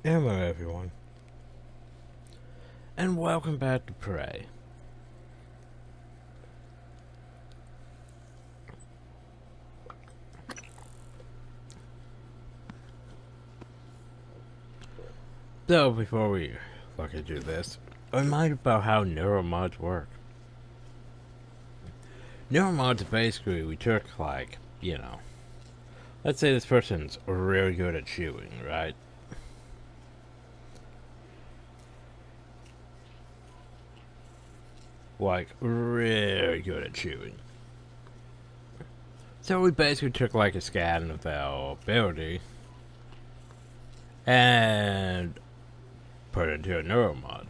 Hello everyone, and welcome back to Prey. So before we look into this, a reminder about how neuromods work. Neuromods basically we took let's say this person's really good at chewing, right? Like really good at chewing. So we basically took like a scan of their ability and put it into a neuromod.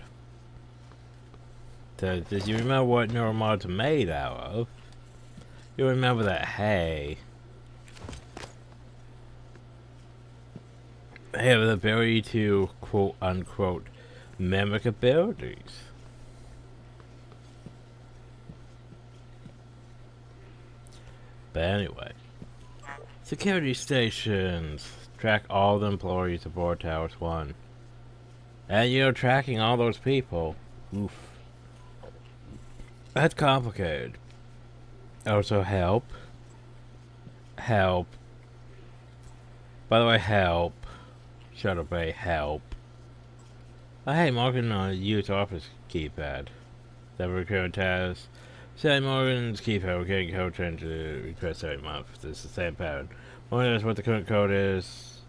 So did you remember what neuromods are made out of? You remember that they have the ability to quote unquote mimic abilities. But anyway, security stations track all the employees aboard Towers 1. And tracking all those people, oof. That's complicated. Also help. By the way, help. Shadowy, help. Oh, hey, Morgan use office keypad. That recurring task. Say Morgan's keypad, we're getting code change to request every month. This is the same pattern. Morgan knows what the current code is.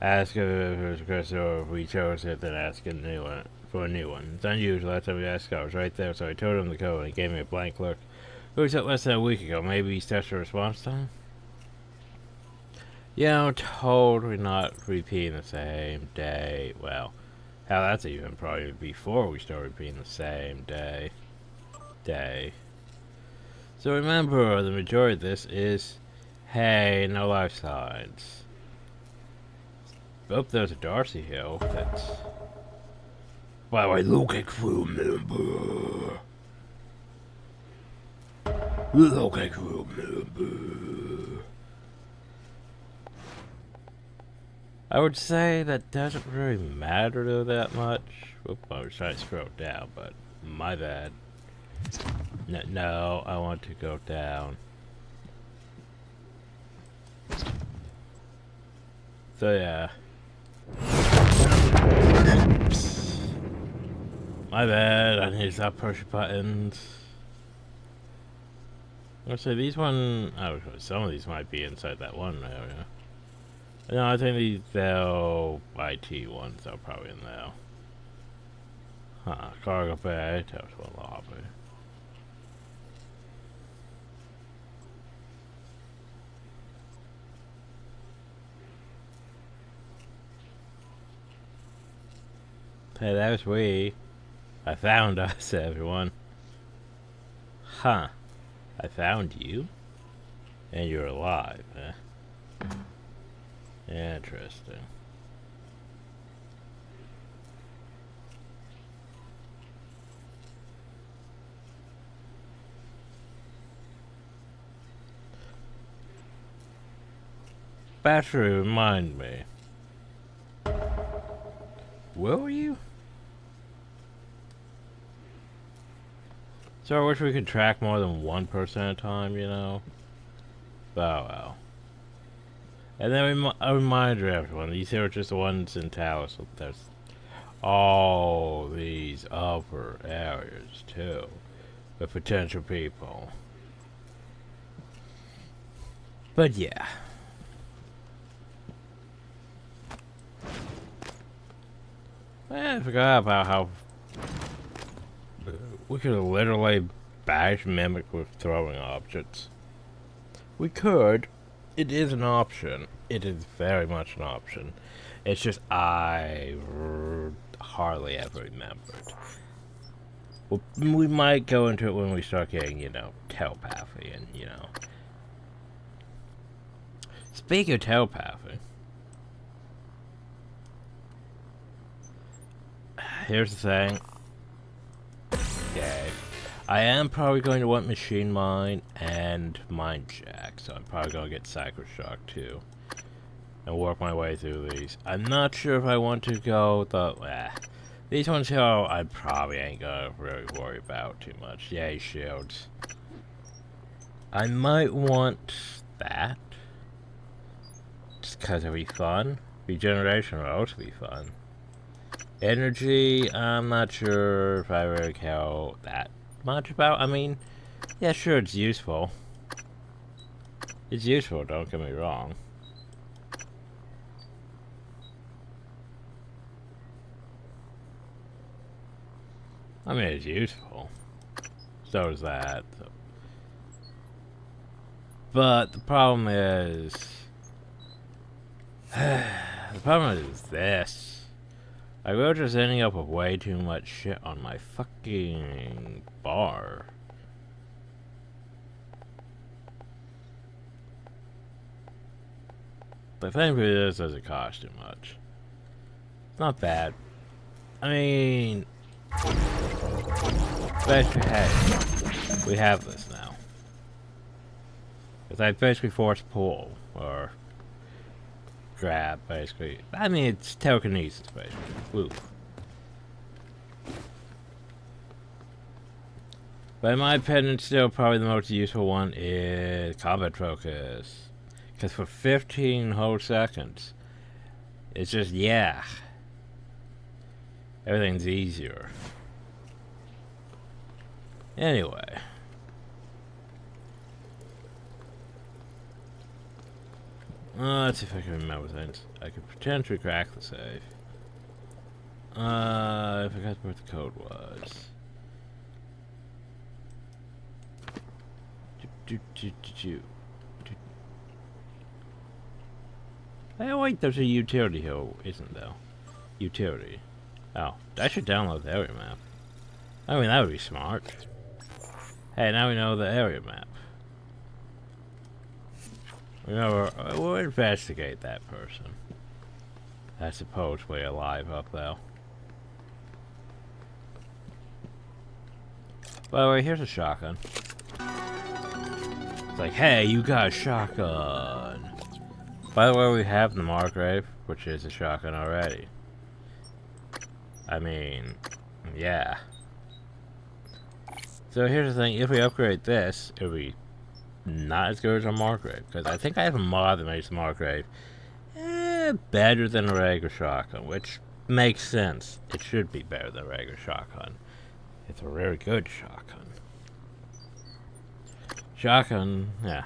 Ask if it's requested or if we chose it, then ask a new one for a new one. It's unusual. Last time we asked, I was right there, so I told him the code and he gave me a blank look. It was up less than a week ago. Maybe he's tested response time? Totally not repeating the same day. Well, hell, that's even probably before we start repeating the same day. So remember, the majority of this is, hey, no life signs. Oh, there's a Darcy Hill. That's... By the way, look at crew member. Look at crew member. I would say that doesn't really matter that much. Oop, I was trying to scroll down, but my bad. No, I want to go down. So yeah. Oops. My bad, I need to stop pushing buttons. I'll say these some of these might be inside that one area. No, I think these IT ones are probably in there. Cargo bay, Tower 1 lobby. Hey, there's we. I found us, everyone. I found you? And you're alive, eh? Interesting. Battery, remind me. Will you? So I wish we could track more than one person at a time, Oh well. And then a reminder, everyone, these here are just the ones in Talos. So there's all these upper areas, too, with potential people. But yeah. I forgot about how we could literally bash mimic with throwing objects. We could. It is an option. It is very much an option. It's just I hardly ever remembered. Well, we might go into it when we start getting, telepathy and, Speaking of telepathy, here's the thing. Okay. I am probably going to want Machine Mine and Mind Jack, so I'm probably going to get Psycho Shock too. and work my way through these. I'm not sure if I want to go the... These ones here, I probably ain't gonna really worry about too much. Yay, shields. I might want that. Just because it'll be fun. Regeneration will also be fun. Energy, I'm not sure if I really care that much about. I mean, yeah, sure, it's useful. It's useful, don't get me wrong. I mean, it's useful. So is that. But the problem is... the problem is this. I will just ending up with way too much shit on my fucking bar. But thankfully this doesn't cost too much. It's not bad. I mean... Basically, hey, we have this now. Because I basically force pull, or grab, basically. I mean, it's telekinesis, basically. Woo. But in my opinion, still probably the most useful one is combat focus. Because for 15 whole seconds, it's just, yeah. Everything's easier. Anyway. Let's see if I can remember things. I could potentially crack the safe. I forgot what the code was. Oh wait, there's a utility here, isn't there? Utility. Oh, I should download the area map. I mean, that would be smart. Hey, now we know the area map. We'll investigate that person. I suppose we're alive up there. By the way, here's a shotgun. It's like, hey, you got a shotgun. By the way, we have the Margrave, which is a shotgun already. I mean, yeah. So here's the thing, if we upgrade this, it'll be not as good as a Margrave. Because I think I have a mod that makes the Margrave better than a regular shotgun, which makes sense. It should be better than a regular shotgun. It's a very good shotgun. Shotgun, yeah.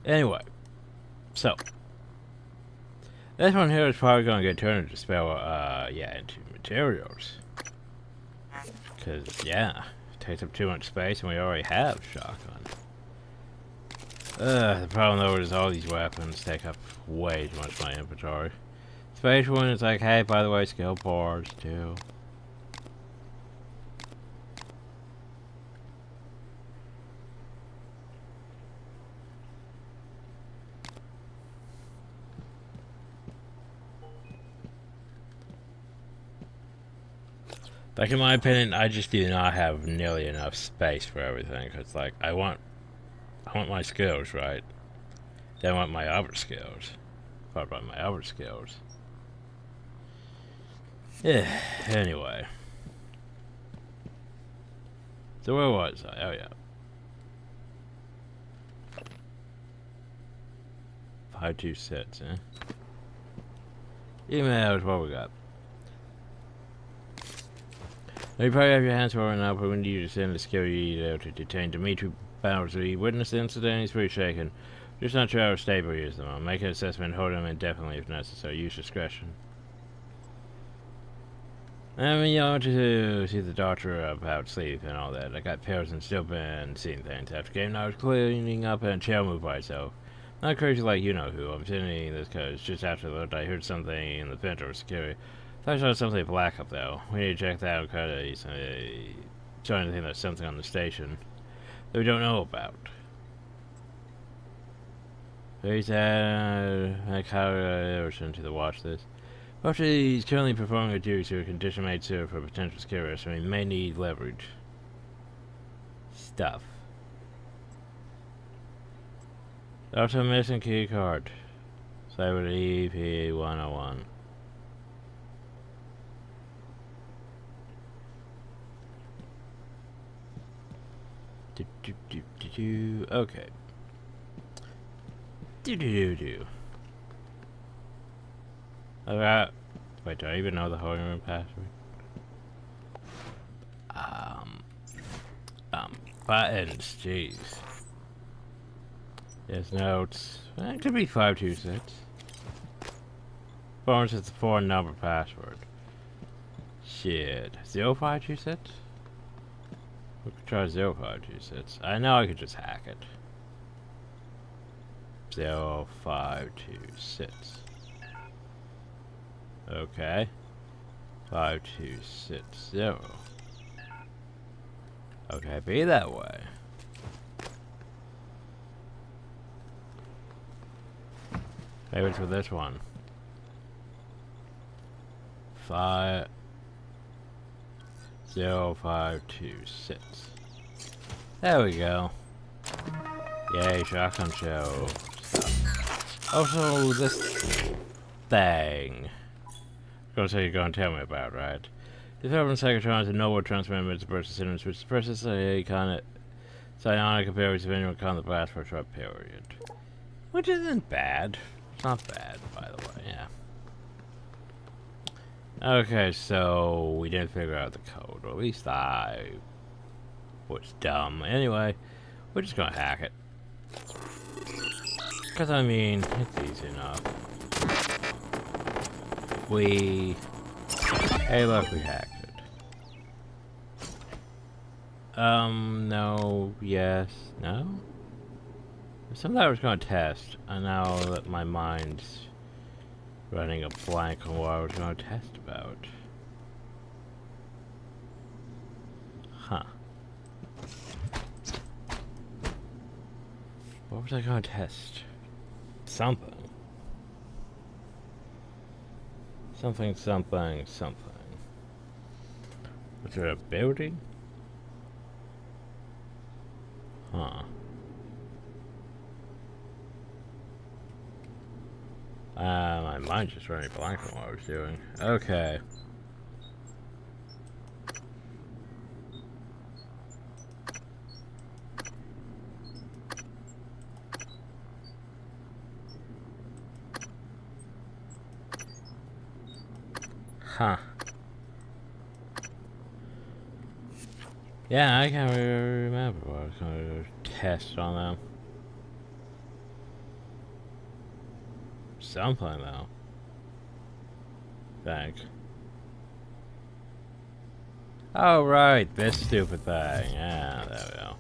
Anyway, so this one here is probably going to get turned into spell, into materials. Because, yeah, it takes up too much space and we already have shotgun. The problem though is all these weapons take up way too much of my inventory. Especially when it's like, hey, by the way, skill bars too. Like, in my opinion, I just do not have nearly enough space for everything. Cause like, I want my skills, right? Then I want my other skills. What about my other skills? Yeah, anyway. So where was I? Oh yeah. 526, eh? Emails, what we got? You probably have your hands full right now, but we need you to send the skill you to detain Dimitri Bowser. He witnessed the incident, he's pretty shaken. Just not sure how stable he is at the moment. Make an assessment, hold him indefinitely if necessary. Use discretion. I mean, you want to see the doctor about sleep and all that. I got pills and still been seeing things. After game, I was cleaning up and chair moved by itself. Not crazy like you know who. I'm sending this because just after that I heard something in the vent or security. I saw something black up though. We need to check that out because he's trying to think there's something on the station that we don't know about. So he's like how Everson to the watch this. After he's currently performing a duty to a condition made sir for potential security, so he may need leverage. Stuff. Also missing key card. Cyber EP101. Okay. Alright. Wait, do I even know the holding room password? Buttons, jeez. There's notes. It could be 526. Bonus is the 4-number password. Shit. 0526? We could try 0526. I know I could just hack it. 0526. Okay. 5260. Okay, be that way. Maybe it's for this one. 50526. There we go. Yay, shotgun show stuff. Also, this thing. Gonna say you're gonna tell me about, right? The development Psychotron is a noble transmitted to burst cinemas, which suppresses a kind of psionic abilities of anyone can the blast for a short period. Which isn't bad. It's not bad, by the way, yeah. Okay, so we didn't figure out the code, or at least I was dumb. Anyway, we're just gonna hack it. Because, I mean, it's easy enough. Hey, look, we hacked it. No, yes, no? Something I was gonna test, and now that my mind's running a blank on what I was gonna test about. Huh. What was I gonna test? Something. Something. Was there a building? Huh. My mind's just running blank on what I was doing. Okay. Huh. Yeah, I can't really remember what I was going to test on them. Something, though. Think. Oh, right, this stupid thing. Yeah, there we go.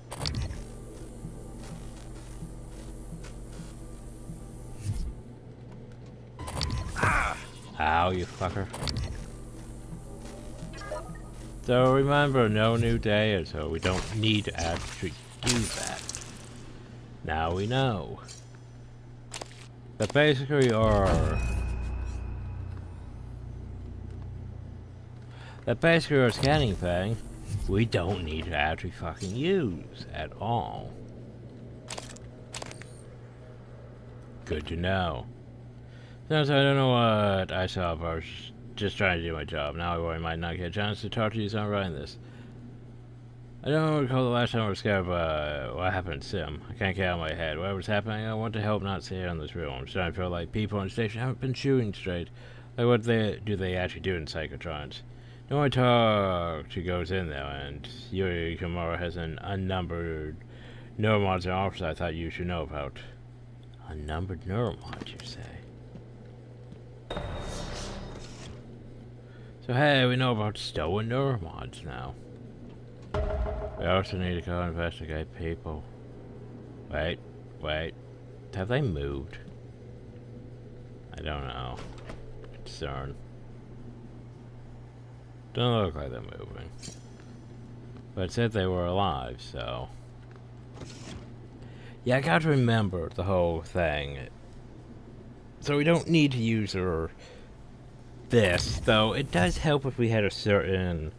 Ow, you fucker. So remember, no new day, so we don't need to actually do that. Now we know. But basically, our scanning thing, we don't need to actually fucking use at all. Good to know. Since I don't know what I saw, but I was just trying to do my job. Now I worry I might not get a chance to talk to you, so I'm writing this. I don't recall the last time I was scared of what happened to Sim. I can't get out of my head. Whatever's happening, I want to help not stay on this room. I'm starting to feel like people on the station haven't been shooting straight. Like what do they actually do in Psychotrons? No one talk to goes in there, and Yuri Kimura has an unnumbered neuromods in office I thought you should know about. Unnumbered neuromods, you say? So hey, we know about stolen neuromods now. We also need to go investigate people. Wait. Have they moved? I don't know. Concern. Don't look like they're moving. But it said they were alive, so... Yeah, I gotta remember the whole thing. So we don't need to use this, though it does help if we had a certain,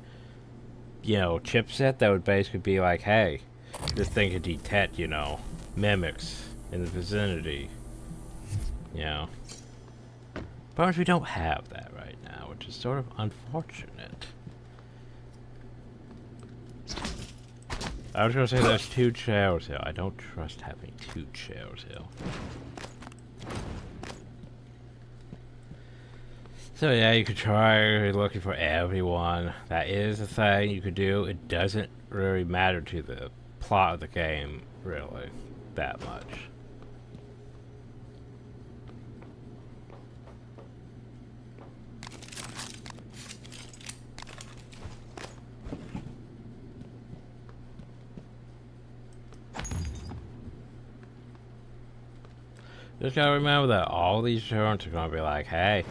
chipset that would basically be like, hey, this thing can detect, mimics in the vicinity. But we don't have that right now, which is sort of unfortunate. I was gonna say there's 2 chairs here. I don't trust having 2 chairs here. So yeah, you could try looking for everyone. That is a thing you could do. It doesn't really matter to the plot of the game, really, that much. Just gotta remember that all these turns are gonna be like, hey.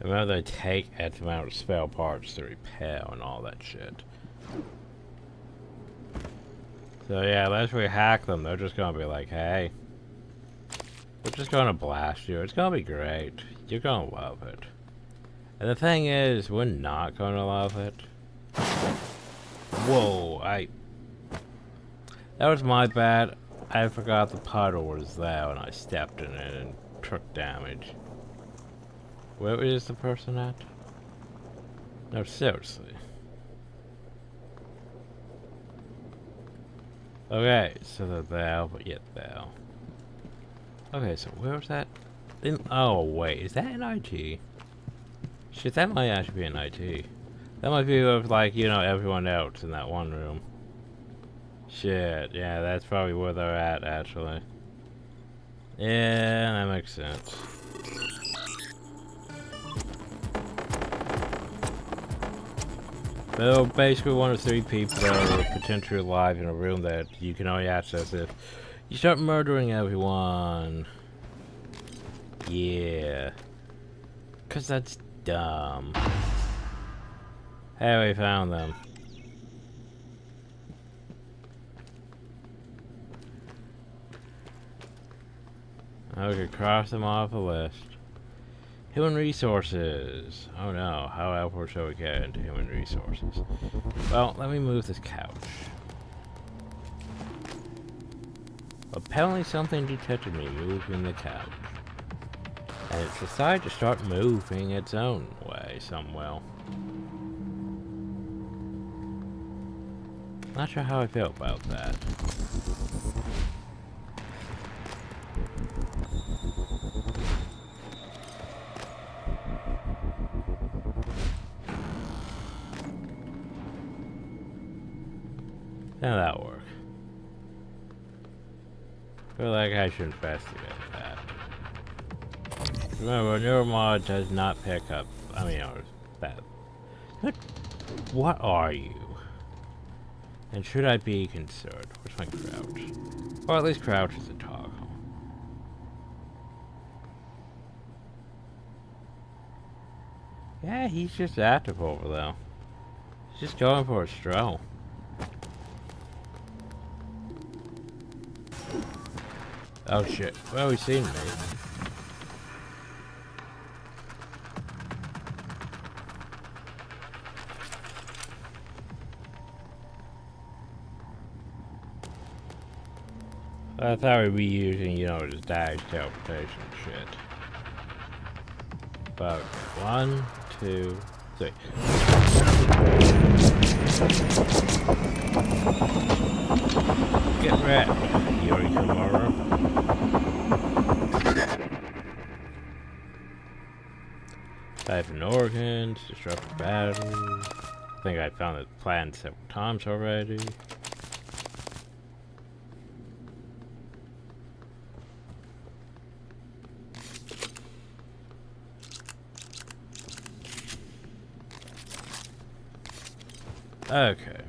Remember they take X amount of spell parts to repair and all that shit. So yeah, unless we hack them, they're just gonna be like, hey. We're just gonna blast you. It's gonna be great. You're gonna love it. And the thing is, we're not gonna love it. Whoa, that was my bad. I forgot the puddle was there and I stepped in it and took damage. Where is the person at? No, seriously. Okay, so they're there, but yet there. Okay, so where's that? Oh, wait, is that an IT? Shit, that might actually be an IT. That might be with, like, you know, everyone else in that one room. Shit, yeah, that's probably where they're at, actually. Yeah, that makes sense. They're basically one of 3 people that are potentially alive in a room that you can only access if you start murdering everyone. Yeah. 'Cause that's dumb. Hey, we found them. Okay, cross them off the list. Human resources. Oh no, however shall we get into human resources? Well, let me move this couch. Apparently something detected me moving the couch. And it's decided to start moving its own way somewhere. Not sure how I feel about that. Now that'll work. Feel like I should investigate that. Remember, neuromod does not pick up. I mean, that. What are you? And should I be concerned? Where's my crouch? Or at least crouch is a toggle. Yeah, he's just active over there. He's just going for a stroll. Oh shit. Well, he's seen me. I thought we'd be using, you know, this dash teleportation shit. But 1, 2, 3. Get wrecked, Yuri Kimura. Type in organs, disrupt the battle. I think I found the plan several times already. Okay.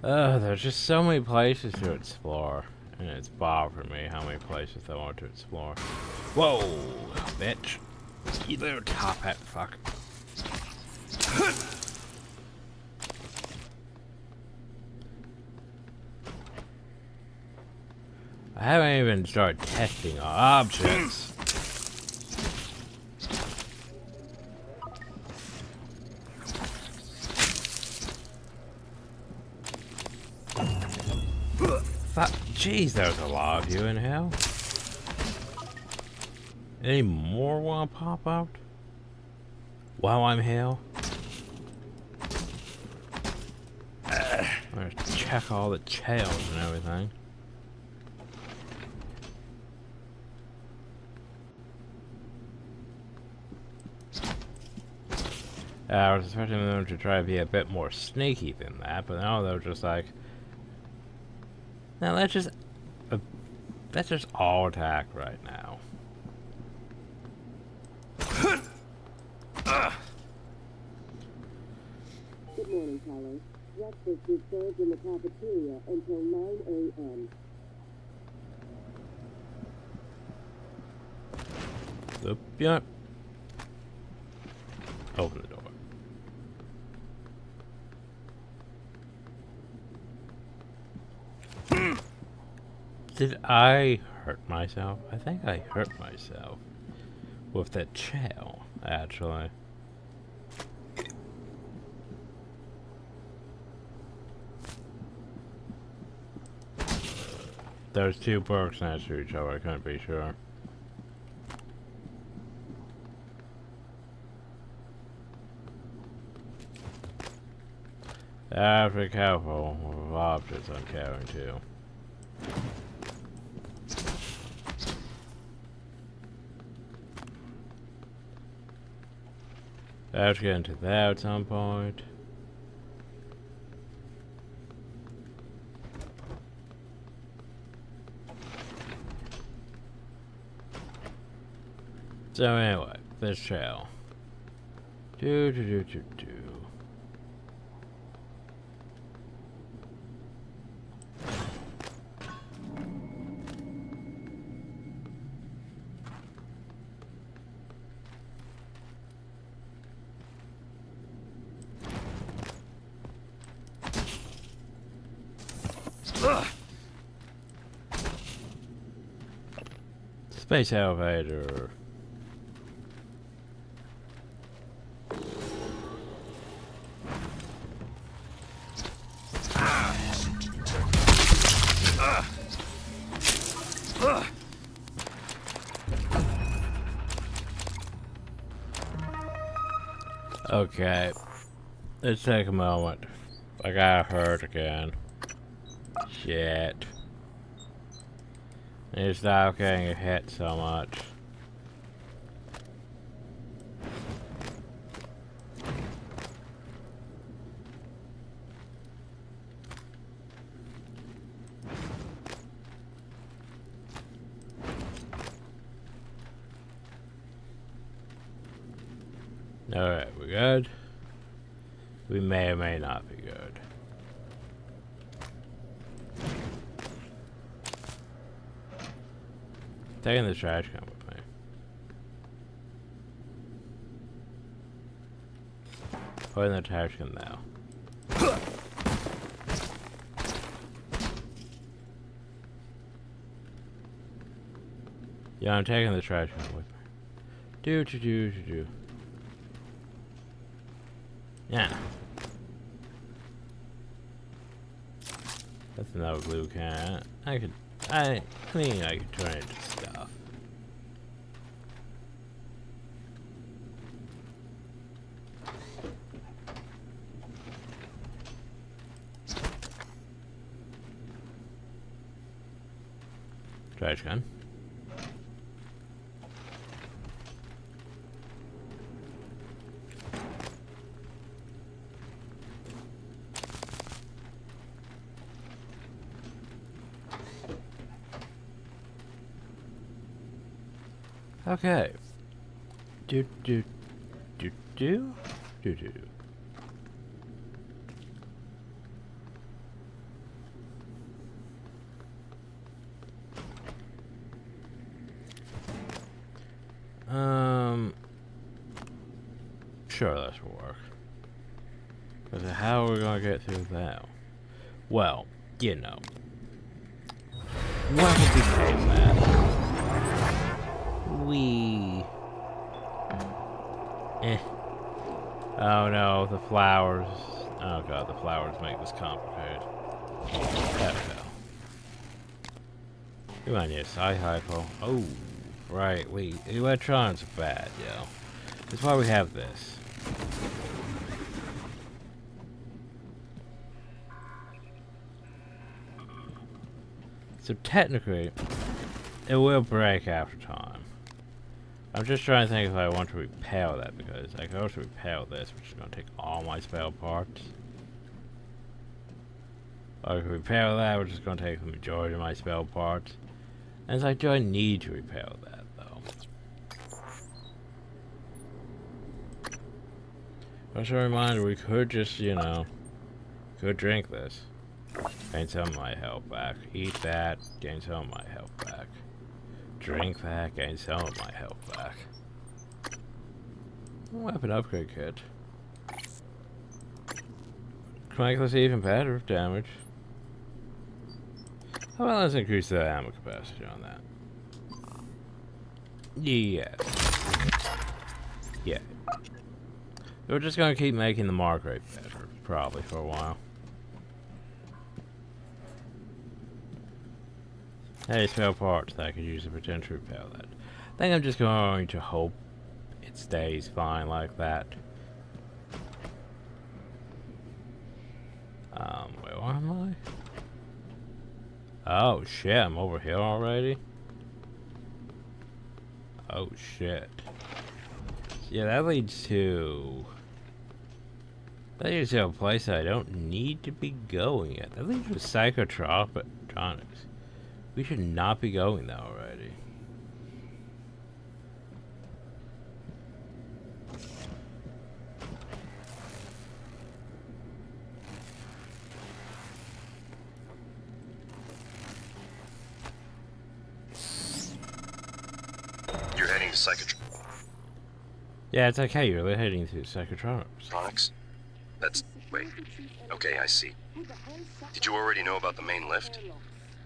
There's just so many places to explore. And it's bothering me how many places I want to explore. Whoa, bitch. You little top hat fuck. I haven't even started testing objects. Jeez, there's a lot of you in hell. Any more want to pop out? While I'm hell? I'm gonna check all the tails and everything. I was expecting them to try to be a bit more sneaky than that, but now they're just like, now let's just all attack right now. Good morning, Tyler. Breakfast is served in the cafeteria until 9 a.m. Yeah. Open the door. Did I hurt myself? I think I hurt myself with that shell, actually. There's two perks next to each other, I couldn't be sure. I have to be careful with objects I'm carrying too. I have to get into that at some point. So anyway, this shell. Do. Space elevator. Okay, let's take a moment. I got hurt again. Shit. I need to stop getting hit so much. Alright, we good? We may or may not be good. Taking the trash can with me. Putting the trash can now. Yeah, I'm taking the trash can with me. Do. Yeah. That's another glue can. I could turn it into stuff. Trash can. Okay. Do. Sure, that will work. But how are we gonna get through that? Well, you know. What would be called that? Oh no, the flowers. Oh god, the flowers make this complicated. There we go. Come on, yes, hypo. Oh, right, wait, electrons are bad, yo. That's why we have this. So technically, it will break after time. I'm just trying to think if I want to repair that, because I can also repair this, which is going to take all my spare parts. Or I can repair that, which is going to take the majority of my spare parts. And it's like, do I need to repair that, though? Just a reminder, we could just, you know, could drink this. Gain some of my health back. Eat that, gain some of my health back. Drink that, gain some of my health back. Weapon upgrade kit. Can make this even better damage. How about let's increase the ammo capacity on that? Yes. Yeah. We're just gonna keep making the mark rate better, probably for a while. Hey, spare parts that I could use to potentially repair that. I think I'm just going to hope it stays fine like that. Where am I? Oh shit, I'm over here already? Oh shit. Yeah, that leads to a place I don't need to be going at. That leads to psychotronics. We should not be going there already. You're heading to psychotronics. Yeah, it's okay. You're heading to psychotronics. Wait. Okay, I see. Did you already know about the main lift?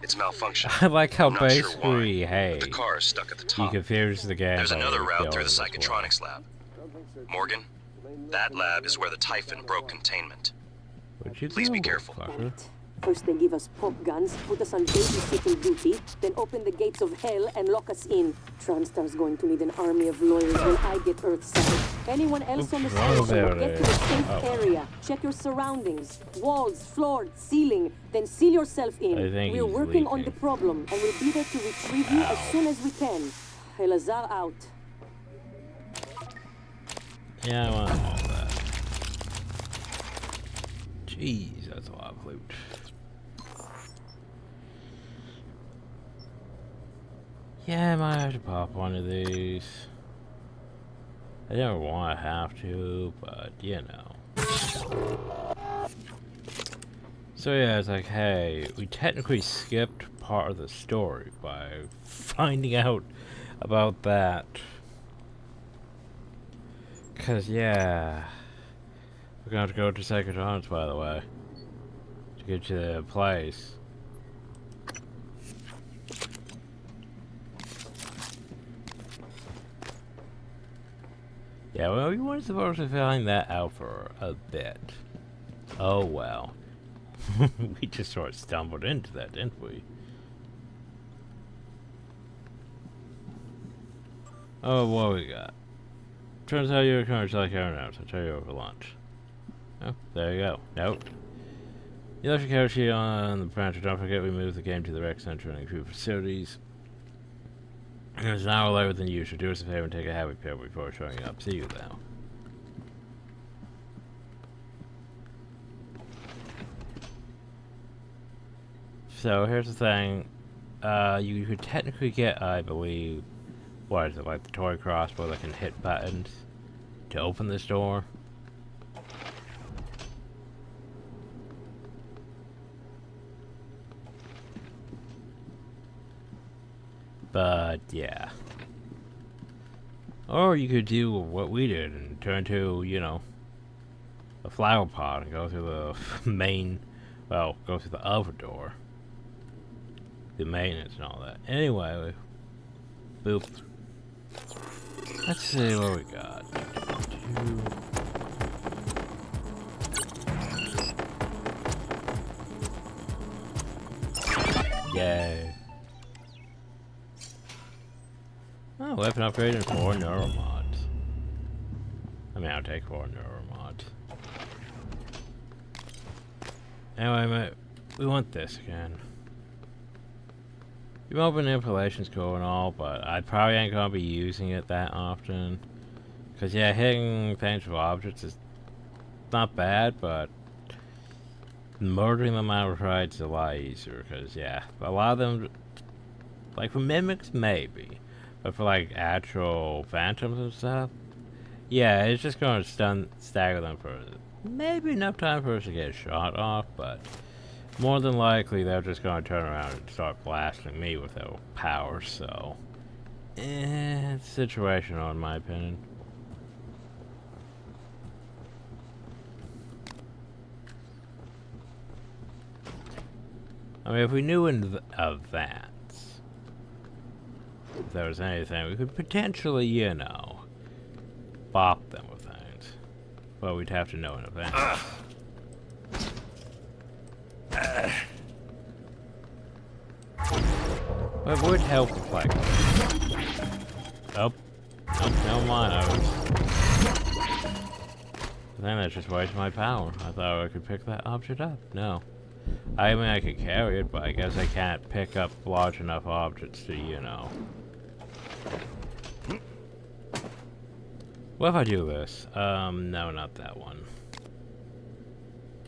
It's malfunctioning. I like how I'm not sure basically, why, hey, but the car is stuck at the you top. confuse the game. There's by another route through the killing as well. psychotronics lab. Morgan, that lab is where the Typhon broke containment. Would you Please be go, careful. fucker? First they give us pop guns, put us on babysitting duty, then open the gates of hell and lock us in. TronStar's going to need an army of lawyers when I get Earthside. Anyone else on the wrong station, there, get to the safe area. Check your surroundings. Walls, floor, ceiling. Then seal yourself in. I think We're he's working on the leaking. problem, and we'll be there to retrieve you as soon as we can. Elazar out. Yeah, I want all that. Jeez, that's a lot of loot. Yeah, I might have to pop one of these. I don't want to have to, but you know. So yeah, it's like, hey, we technically skipped part of the story by finding out about that. Cause yeah, we're gonna have to go to Psychotronics, by the way, to get to the place. Yeah, well, we weren't supposed to find that out for a bit. Oh well. We just sort of stumbled into that, didn't we? Oh, what we got? Turns out you're kind of like aeronauts. I'll tell you over lunch. Oh, there you go. Nope. You left your carriage sheet on the branch. Don't forget we moved the game to the rec center and improved facilities. It's an hour later than usual. Do us a favor and take a happy pill before showing up. See you now. So here's the thing. You could technically get, I believe, what is it, like the toy crossbow that can hit buttons to open this door. But yeah. Or you could do what we did and turn to, you know, a flower pot and go through the main, well, go through the other door. The maintenance and all that. Anyway, boop. Let's see what we got. Yay. Oh, weapon upgrade and 4 neuromods. I mean, I'll take 4 neuromods. Anyway, mate, we want this again. Remote manipulation's cool and all, but I probably ain't gonna be using it that often. Cause yeah, hitting things with objects is not bad, but murdering them outright is a lot easier. Cause yeah, a lot of them, like for mimics maybe, but for like actual phantoms and stuff, yeah, it's just gonna stagger them for maybe enough time for us to get a shot off, but more than likely they're just gonna turn around and start blasting me with their power, so it's situational in my opinion. I mean, if we knew in advance if there was anything, we could potentially, you know, bop them with things. But we'd have to know in advance. But it would help if, like... Oh. Nope, never mind. I think that just wasted my power. I thought I could pick that object up. No. I mean, I could carry it, but I guess I can't pick up large enough objects to, you know. What if I do this? No, not that one.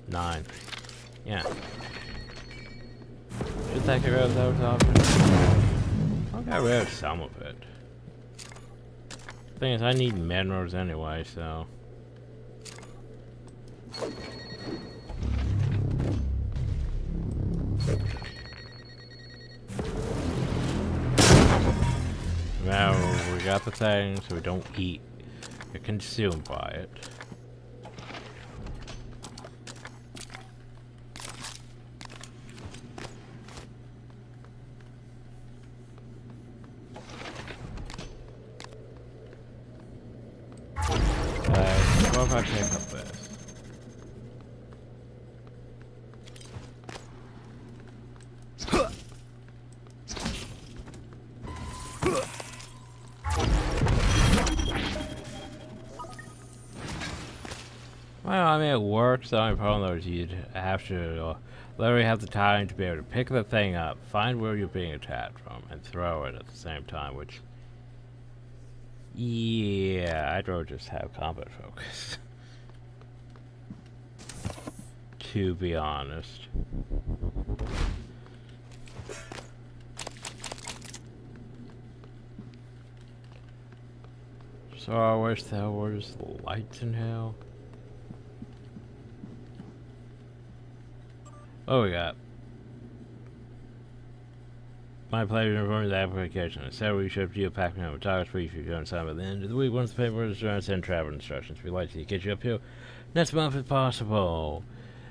9. Yeah. Should that get rid of those objects? I'll get rid of some of it. Thing is, I need minerals anyway, so... Now, we got the thing, so we don't get consumed by it. What if I pick up this? Well, I mean, it works. The only problem though is you'd have to literally have the time to be able to pick the thing up, find where you're being attacked from, and throw it at the same time, which... Yeah, I'd rather just have combat focus. To be honest. So I wish there was lights in hell. What we got? My pleasure to inform you the application. A salary shipped you a pack of targets for you if you're going to sign by the end of the week. Once the paper is done, send travel instructions. We'd like to get you up here next month if possible.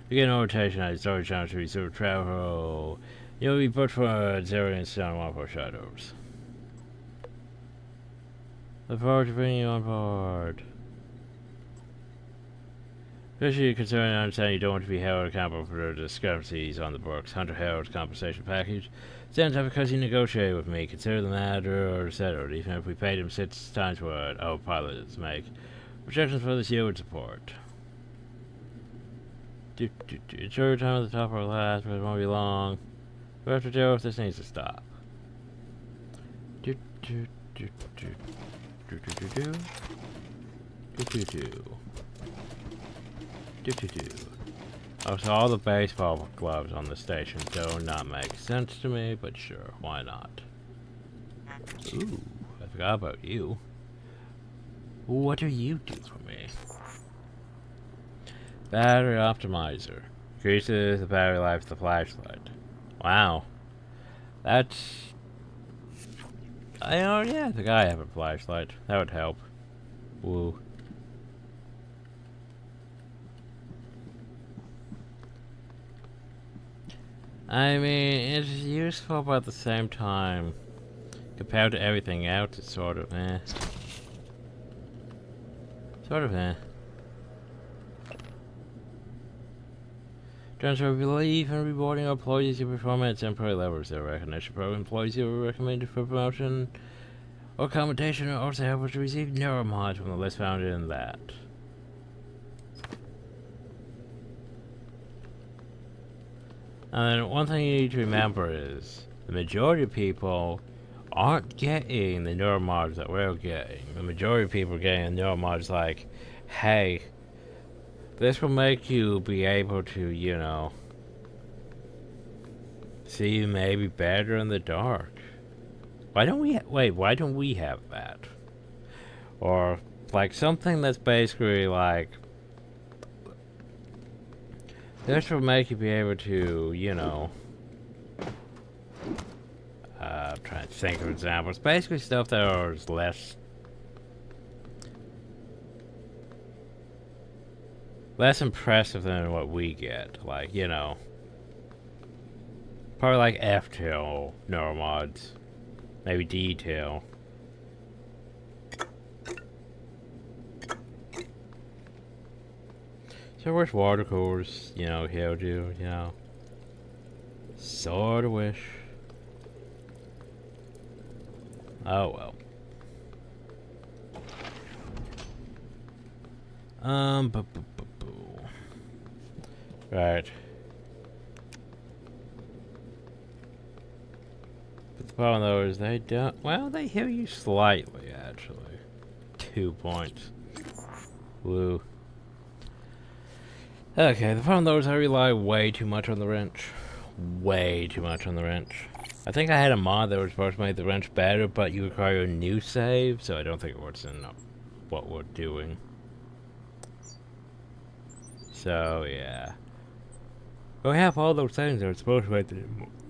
You get no rotation at storage chance to receive travel. You'll be booked for 0 and 1 for shadows. Look forward to bringing you on board. Especially considering I understand you don't want to be held accountable for the discrepancies on the books. Hunter Herald's compensation package stands up because he negotiated with me. Consider the matter settled, even if we paid him 6 times what our pilots make. Projections for this year would support. Ensure your time at the top or last, but it won't be long. We have to deal if this needs to stop. Oh, so all the baseball gloves on the station do not make sense to me, but sure, why not? Ooh, I forgot about you. What do you do for me? Battery optimizer. Increases the battery life of the flashlight. Wow. That's... I think I have a flashlight. That would help. Woo. I mean, it's useful, but at the same time, compared to everything else, it's sort of eh. Sort of eh. Transfer belief in rewarding employees who perform at temporary levels. Their recognition program employees who are recommended for promotion or commendation or also help us to receive neuromods from the list found in that. And then one thing you need to remember is the majority of people aren't getting the neuromods that we're getting. The majority of people are getting neuromods like, hey, this will make you be able to, you know, see maybe better in the dark. Why don't we why don't we have that? Or like something that's basically like, this will make you be able to, you know, I'm trying to think of examples. Basically stuff that is less impressive than what we get. Like, you know, probably like F-tail neuromods, maybe D-tail. So I wish water coolers, you know, he'll do, you know. Sorta wish. Oh well. Right. But the problem though is they don't, well, they heal you slightly actually. 2 points. Woo. Okay, the problem though is I rely way too much on the wrench. Way too much on the wrench. I think I had a mod that was supposed to make the wrench better, but you require a new save, so I don't think it works in what we're doing. So, yeah. We have all those things that are supposed to make the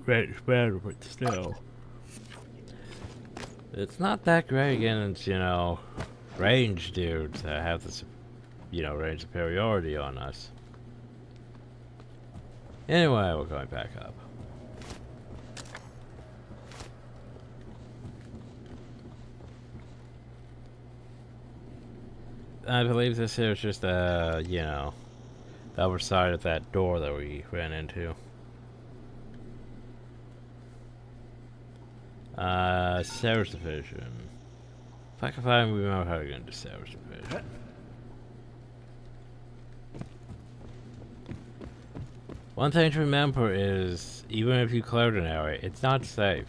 wrench better, but still. It's not that great against, you know, range dudes that have this, you know, range superiority on us. Anyway, we're going back up. I believe this here is just, you know, the other side of that door that we ran into. Sarah's division. If I can remember how to get into Sarah's division. One thing to remember is, even if you cleared an area, it's not safe.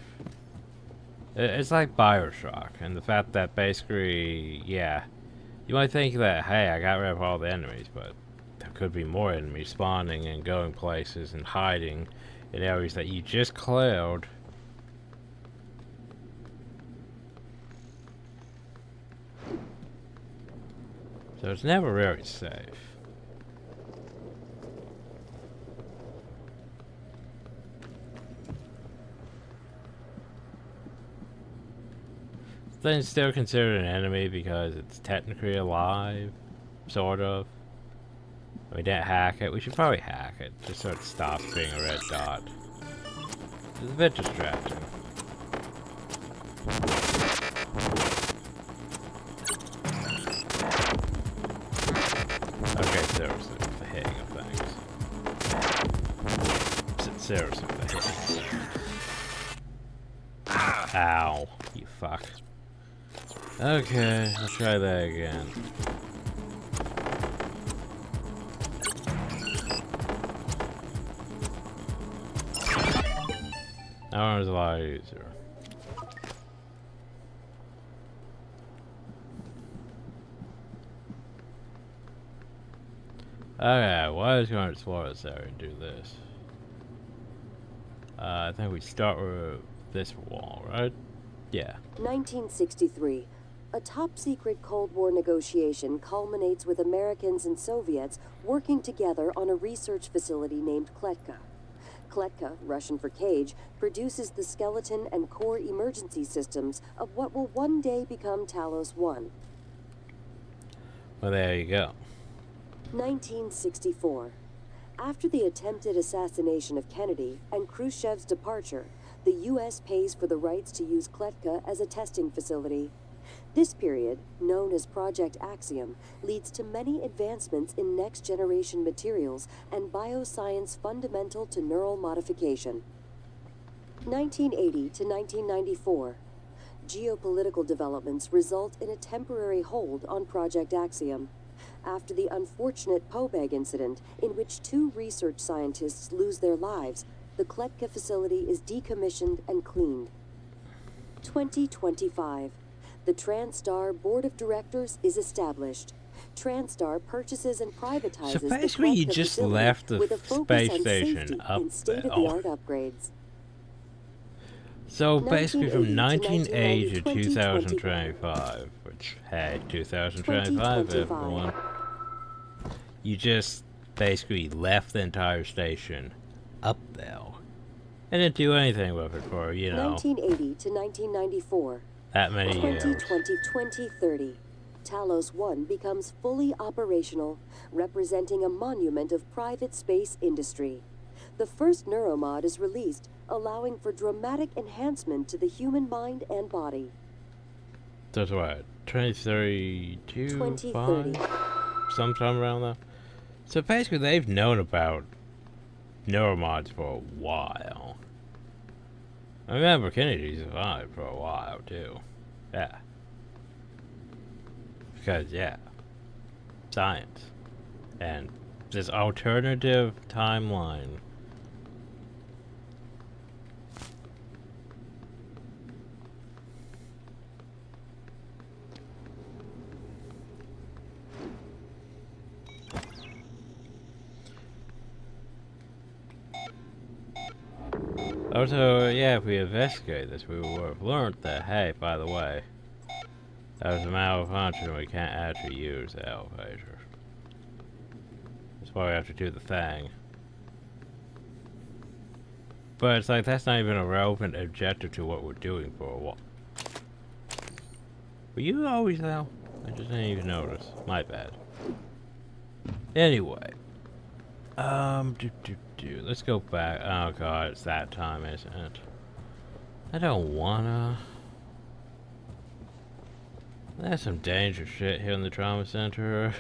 It's like Bioshock, and the fact that basically, yeah, you might think that, hey, I got rid of all the enemies, but there could be more enemies spawning and going places and hiding in areas that you just cleared. So it's never really safe. Then it's still considered an enemy because it's technically alive, sort of. We didn't hack it. We should probably hack it just so it stops being a red dot. It's a bit distracting. Okay, seriously, with the hitting of things. Seriously, with the hitting. Ow, you fuck. Okay, let's try that again. That one was a lot easier. Okay, well, I was going to explore this area and do this. I think we start with this wall, right? Yeah. 1963. A top-secret Cold War negotiation culminates with Americans and Soviets working together on a research facility named Kletka. Kletka, Russian for cage, produces the skeleton and core emergency systems of what will one day become Talos 1. Well, there you go. 1964. After the attempted assassination of Kennedy and Khrushchev's departure, the U.S. pays for the rights to use Kletka as a testing facility. This period, known as Project Axiom, leads to many advancements in next-generation materials and bioscience fundamental to neural modification. 1980 to 1994. geopolitical developments result in a temporary hold on Project Axiom. After the unfortunate Pobeg incident, in which 2 research scientists lose their lives, the Kletka facility is decommissioned and cleaned. 2025. The TranStar Board of Directors is established. TranStar purchases and privatizes So basically, the you Kletka just facility left the with a focus space on station safety up and there. state-of-the-art upgrades. So basically, from 1980 to 2025, 2025, which, hey, 2025, everyone. You just basically left the entire station up there. And didn't do anything with it for, you know, 1980 to 1994. that many years. 2020-2030. Talos 1 becomes fully operational, representing a monument of private space industry. The first neuromod is released, allowing for dramatic enhancement to the human mind and body. That's what, 2032, 2030. 5? Sometime around there. So basically, they've known about neuromods for a while. I remember Kennedy survived for a while, too. Yeah. Because, yeah. Science. And this alternative timeline. Also, yeah, if we investigate this, we would have learned that, hey, by the way, that was a malfunction, we can't actually use the elevator. That's why we have to do the thing. But it's like, that's not even a relevant objective to what we're doing for a while. Were you always there? I just didn't even notice. My bad. Anyway. Let's go back. Oh god, it's that time, isn't it? I don't wanna. There's some dangerous shit here in the trauma center.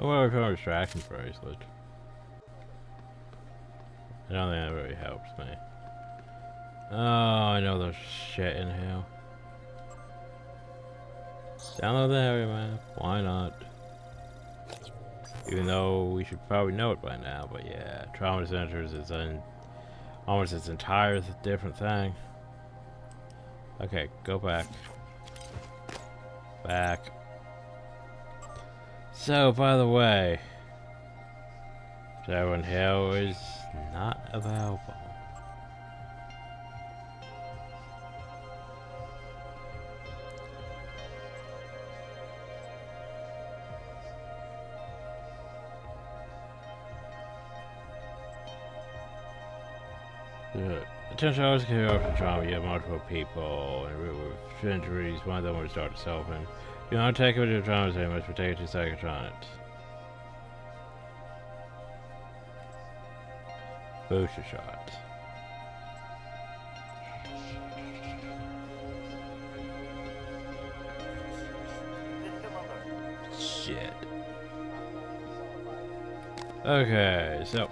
Oh, well, I found a distraction bracelet. I don't think that really helps me. Oh, I know there's shit in here. Download the area map. Why not? Even though we should probably know it by now, but yeah, trauma centers is almost its entire different thing. Okay, go back. Back. So, by the way, Shadow Hill is not available. Attention, always carry out from trauma. You have multiple people and with injuries. One of them will start to soften. You want to take it with your trauma, so you must protect your psychotronics. Booster shots. Shit. Okay, so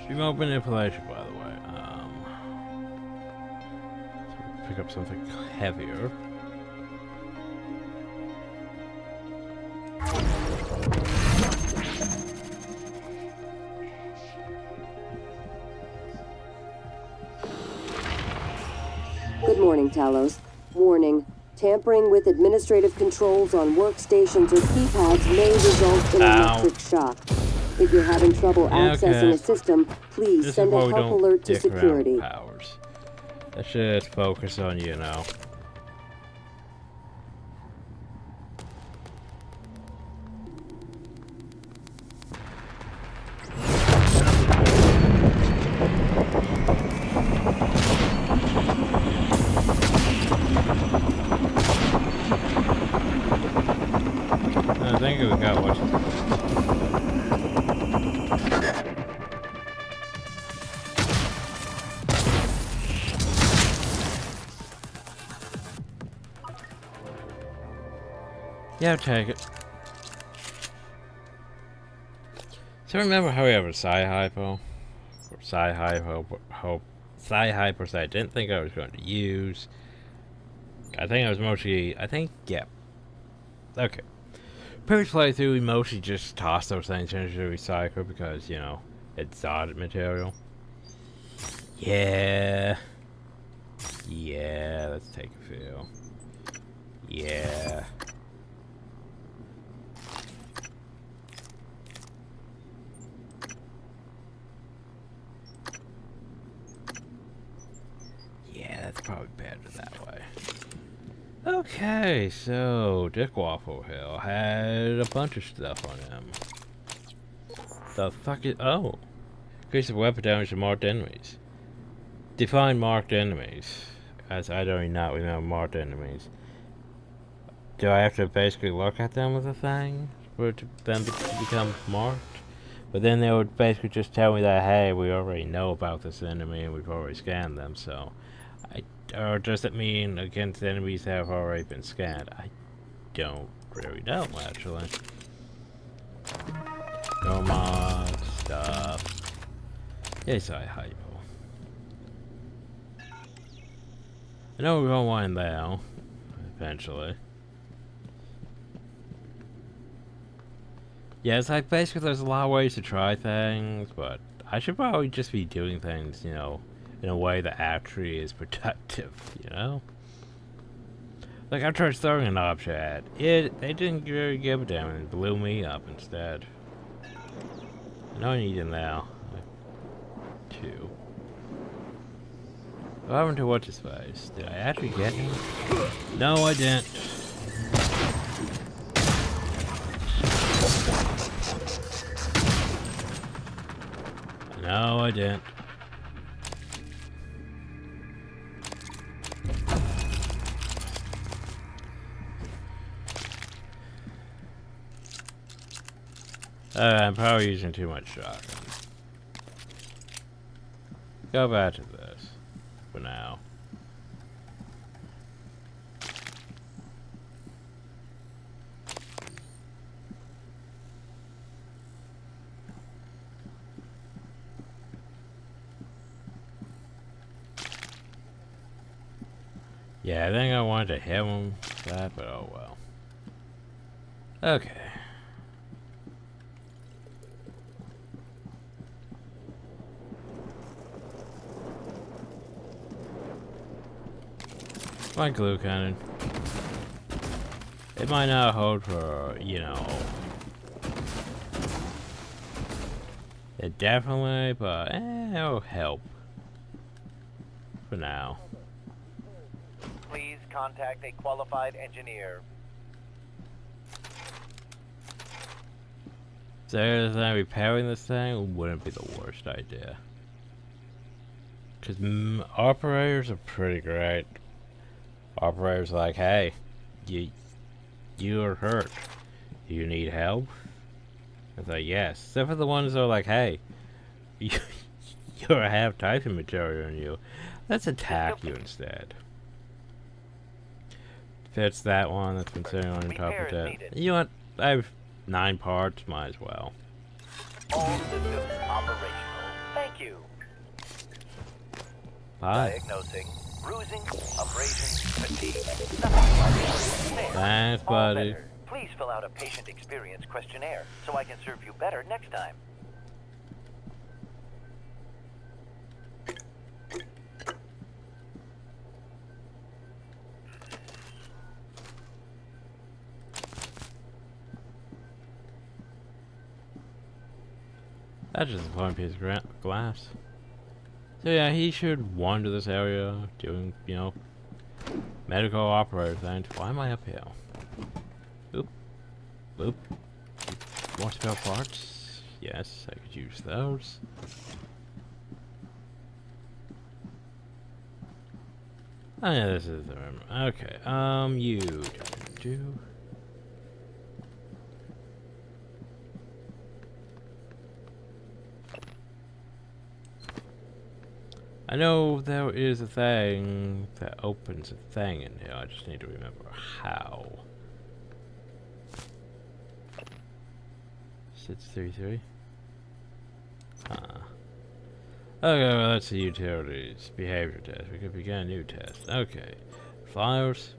remote manipulation, by the way. So pick up something heavier. Good morning, Talos. Warning. Tampering with administrative controls on workstations or keypads may result in electric shock. If you're having trouble accessing a system, please send a help alert to security. Powers. Let's just focus on, you know. Yeah, I'll take it. So remember how we have a Psi-Hypo? Or Psi-Hypers I didn't think I was going to use. I think I was mostly, yeah. Okay. Previous playthrough, we mostly just tossed those things into the recycle because, you know, it's exotic material. Yeah. Yeah, let's take a feel. Yeah. Yeah, that's probably better that way. Okay, so Dick Waffle Hill had a bunch of stuff on him. The fuck is... Oh. Increase of weapon damage to marked enemies. Define marked enemies. As I don't not remember marked enemies. Do I have to basically look at them with a thing for them to become marked? But then they would basically just tell me that, hey, we already know about this enemy and we've already scanned them, so... Or does it mean against enemies that have already been scanned? I don't really know, actually. No mod stuff. Yes, I hypo. I know we're gonna wind down eventually. Yeah, it's like basically there's a lot of ways to try things, but I should probably just be doing things, you know, in a way that actually is productive, you know? Like I tried throwing an object at it, they didn't really give a damn and it blew me up instead. I know I need it now. Like, 2. What happened to what's his face? Did I actually get him? No, I didn't. No, I didn't. I'm probably using too much shotgun. Go back to this for now. Yeah, I think I wanted to hit him with that, but oh well. Okay. My glue cannon. It might not hold for, you know. It definitely, but it'll help. For now. Please contact a qualified engineer. Seriously, repairing this thing wouldn't be the worst idea. Because operators are pretty great. Operators are like, hey, you are hurt. Do you need help? It's like, yes. Except for the ones that are like, hey, you have typing material in you. Let's attack you instead. Fits that one that's been sitting on top of that. You know what? I have 9 parts, might as well. All systems operational. Thank you. Bye. Diagnosing. Bruising, abrasion, fatigue. Thanks, buddy. Please fill out a patient experience questionnaire so I can serve you better next time. That's just a fun piece of glass. So yeah, he should wander this area doing, you know, medical operator things. Why am I up here? Oop. Oop. More spare parts? Yes, I could use those. Oh yeah, this is the room. Okay, you do. I know there is a thing that opens a thing in here. I just need to remember how. 633. Okay, well, that's the utilities. Behavior test. We could begin a new test. Okay. Files.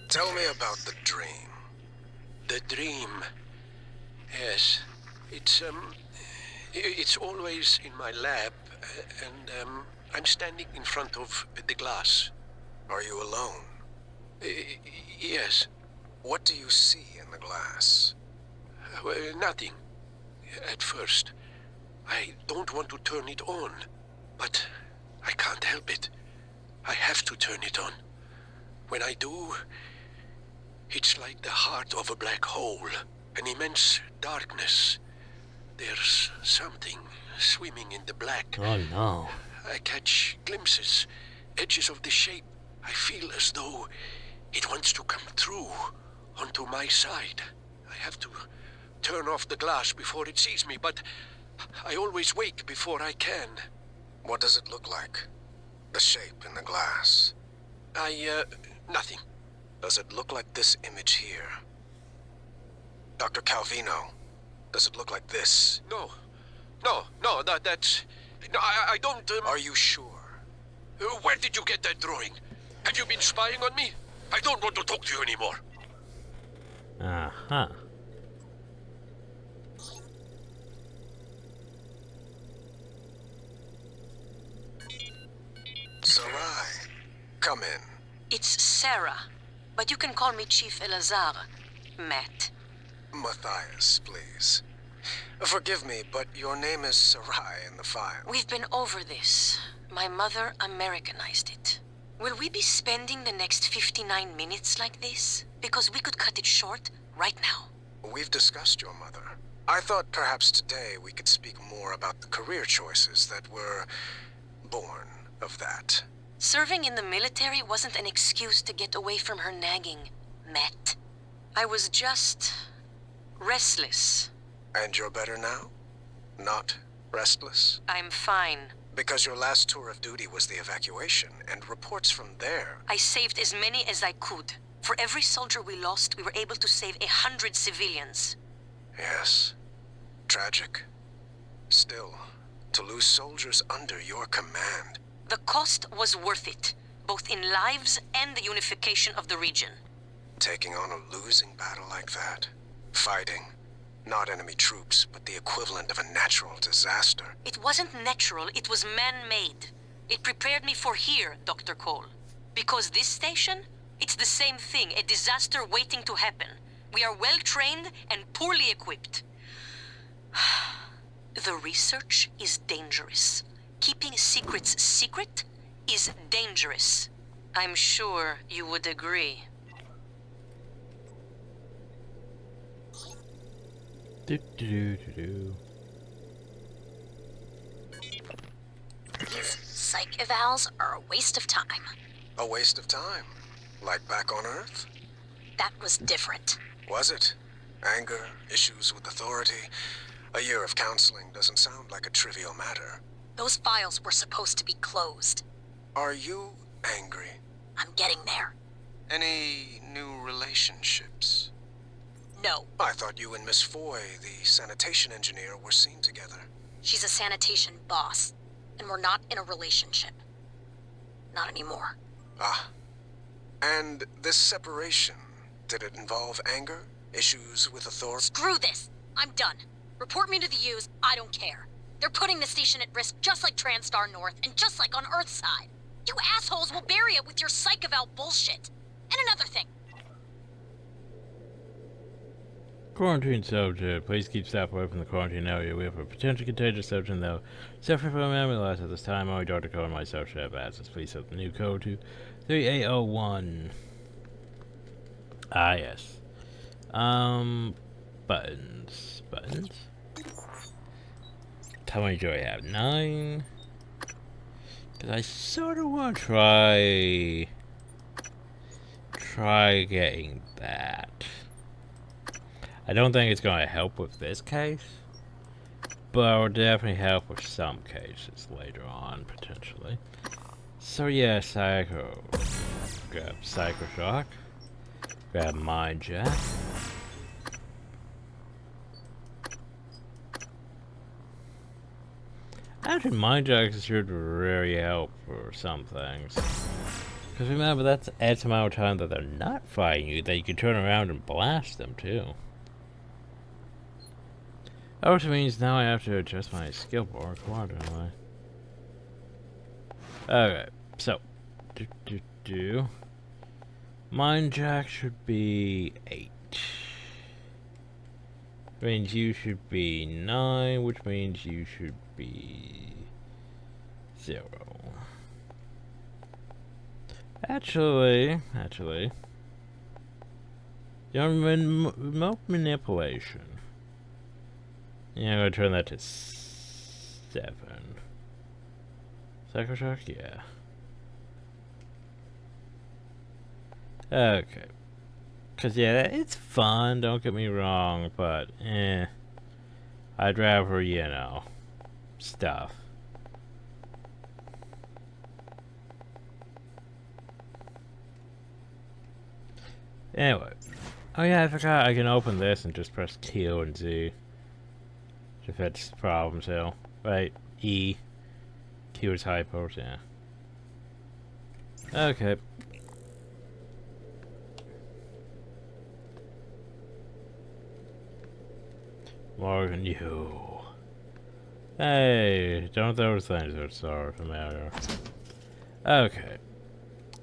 Tell me about the dream. The dream. Yes. It's always in my lab, and I'm standing in front of the glass. Are you alone? Yes. What do you see in the glass? Nothing. At first. I don't want to turn it on, but I can't help it. I have to turn it on. When I do, it's like the heart of a black hole, an immense darkness. There's something swimming in the black. Oh no. I catch glimpses, edges of the shape. I feel as though it wants to come through onto my side. I have to turn off the glass before it sees me, but I always wake before I can. What does it look like? The shape in the glass. Nothing. Does it look like this image here? Dr. Calvino, does it look like this? No, that's... No, I don't... Are you sure? Where did you get that drawing? Have you been spying on me? I don't want to talk to you anymore. Uh-huh. Sarai, come in. It's Sarah, but you can call me Chief Elazar. Matt. Matthias, please. Forgive me, but your name is Sarai in the file. We've been over this. My mother Americanized it. Will we be spending the next 59 minutes like this? Because we could cut it short right now. We've discussed your mother. I thought perhaps today we could speak more about the career choices that were born of that. Serving in the military wasn't an excuse to get away from her nagging, Matt. I was just... restless. And you're better now? Not restless? I'm fine. Because your last tour of duty was the evacuation, and reports from there... I saved as many as I could. For every soldier we lost, we were able to save 100 civilians. Yes. Tragic. Still, to lose soldiers under your command... The cost was worth it, both in lives and the unification of the region. Taking on a losing battle like that? Fighting, not enemy troops, but the equivalent of a natural disaster. It wasn't natural, it was man-made. It prepared me for here, Dr. Cole. Because this station, it's the same thing, a disaster waiting to happen. We are well-trained and poorly equipped. The research is dangerous. Keeping secrets secret is dangerous. I'm sure you would agree. Do. These psych evals are a waste of time. A waste of time? Like back on Earth? That was different. Was it? Anger, issues with authority. A year of counseling doesn't sound like a trivial matter. Those files were supposed to be closed. Are you angry? I'm getting there. Any new relationships? No. I thought you and Miss Foy, the sanitation engineer, were seen together. She's a sanitation boss, and we're not in a relationship. Not anymore. Ah. And this separation, did it involve anger? Issues with authority? Screw this! I'm done. Report me to the U's, I don't care. They're putting the station at risk just like TranStar North and just like on Earthside. You assholes will bury it with your psych eval bullshit. And another thing. Quarantine subject. Please keep staff away from the quarantine area. We have a potentially contagious subject though. Suffering from ambulance at this time. Only Dr. Cole and myself should have access. Please set the new code to 3801. Ah, yes. Buttons. How many do I have? 9. Cause I sort of want to try getting that. I don't think it's going to help with this case, but will definitely help with some cases later on, potentially. So yeah, Psycho. Grab Psycho Shock. Grab Mind Jack. Actually, Mind Jack should really help for some things. Because remember, that's X amount of time that they're not fighting you, that you can turn around and blast them too. That also means now I have to adjust my skill bar accordingly. Okay, so. Mind Jack should be 8. Which means you should be 9, which means you should be 0. Actually, your remote manipulation. Yeah, I'm gonna turn that to 7. Psycho Shock, yeah. Okay. Cause yeah, it's fun, don't get me wrong, but I'd rather, you know, stuff. Anyway. Oh yeah, I forgot I can open this and just press Q and Z. To fix problems, so. Right, E. Q is hypos, yeah. Okay. Morgan, you. Hey, don't those things are so familiar. Okay.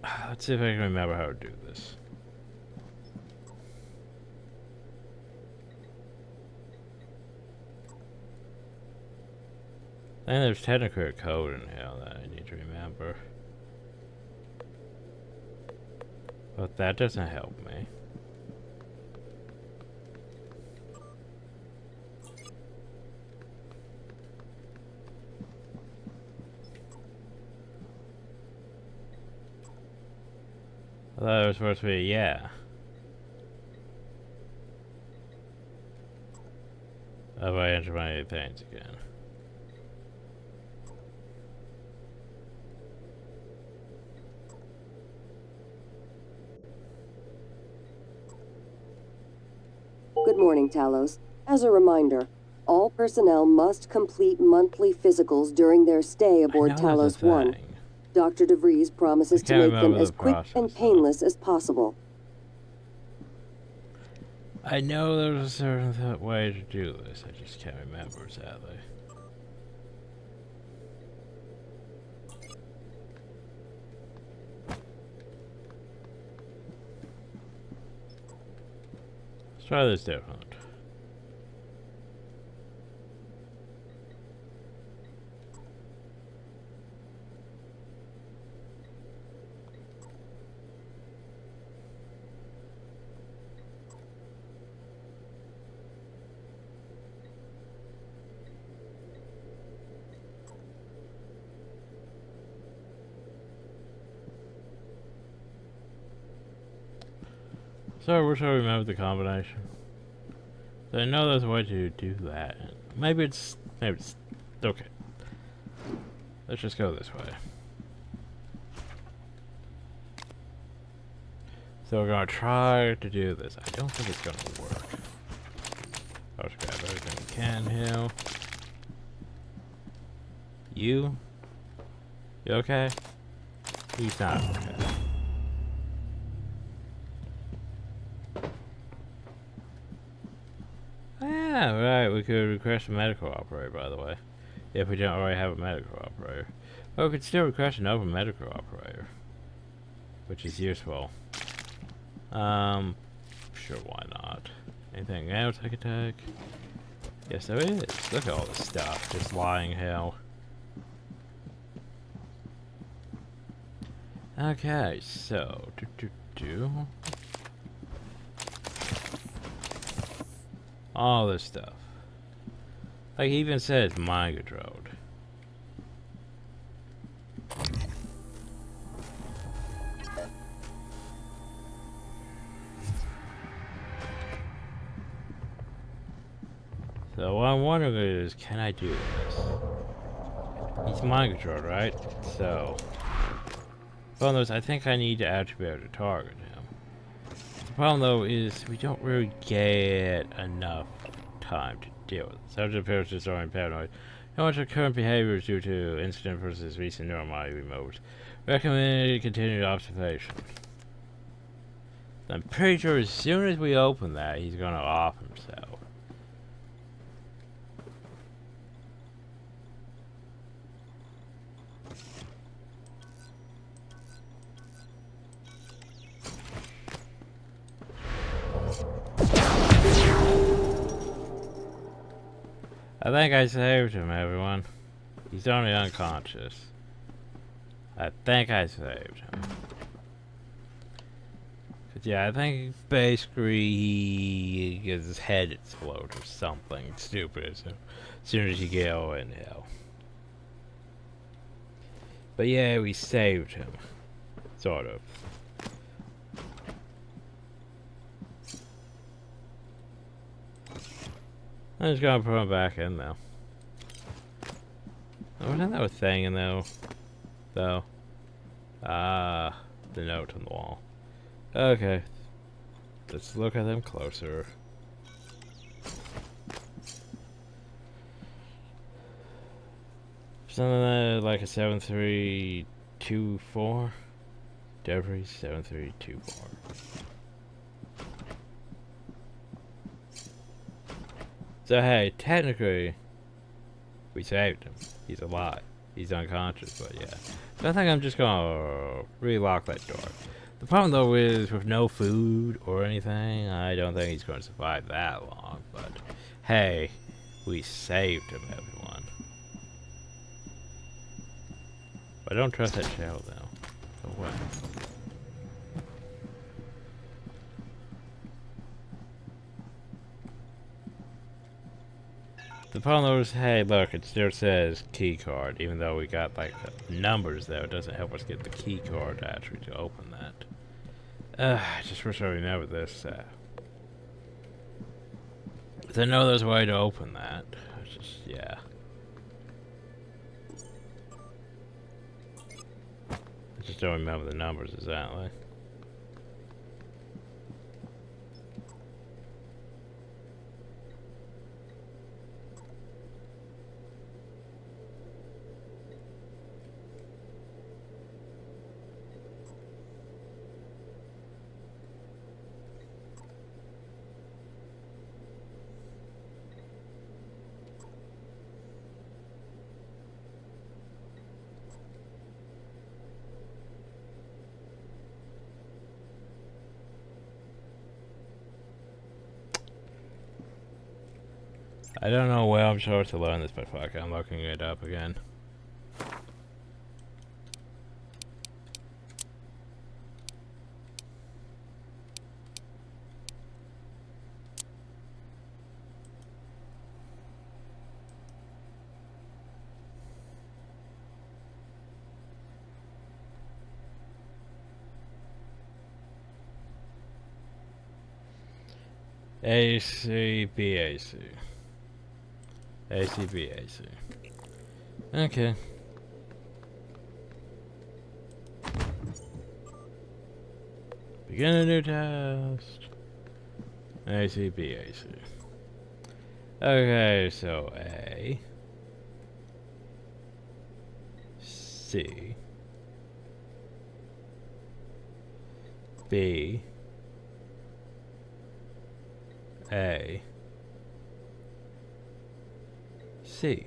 Let's see if I can remember how to do this. I think there's technically a code in here that I need to remember. But that doesn't help me. I thought it was supposed to be, yeah. Have I entered my things again? Good morning, Talos. As a reminder, all personnel must complete monthly physicals during their stay aboard Talos 1. Dr. DeVries promises to make them as quick and painless as possible. I know there's a certain way to do this, I just can't remember sadly. Let's try this different. So I wish I remembered the combination. So I know there's a way to do that. Maybe it's okay. Let's just go this way. So we're gonna try to do this. I don't think it's gonna work. I'll just grab everything we can here. You okay? He's not okay. Yeah, right, we could request a medical operator, by the way. If we don't already have a medical operator. Well, we could still request another medical operator. Which is useful. Sure, why not? Anything else I could take? Yes, there is. Look at all this stuff just lying here. Okay, so... all this stuff. Like, he even says mind controlled. So So what I'm wondering is, can I do this? He's mind controlled, right? So, problem is, I think I need to actually be able to target him. The problem though is we don't really get enough time to deal with it. Subject appears disoriented paranoid. How much of current behavior is due to incident versus recent neuromodular removes? Recommended continued observation. I'm pretty sure as soon as we open that, he's gonna off himself. I think I saved him, everyone. He's only unconscious. I think I saved him. Cause yeah, I think basically he gets his head explode or something stupid so, as soon as you get over in hell. But yeah, we saved him. Sort of. I'm just gonna put him back in though. Wasn't that a thing in though? Ah, the note on the wall. Okay. Let's look at them closer. Something like a 7324? Debris 7324. So hey, technically, we saved him. He's alive. He's unconscious, but yeah. So I think I'm just gonna relock that door. The problem though is with no food or anything, I don't think he's gonna survive that long, but hey, we saved him, everyone. I don't trust that shell though. So what? The problem is, hey, look, it still says key card, even though we got like the numbers there. It doesn't help us get the key card actually to open that. I just wish I remembered this. I know there's a way to open that. It's just, yeah. I just don't remember the numbers exactly. I don't know where I'm supposed to learn this, but fuck, I'm looking it up again. ACBAC. ACBAC. Okay. Begin a new test. ACBAC. Okay, so A. C. B. A. C.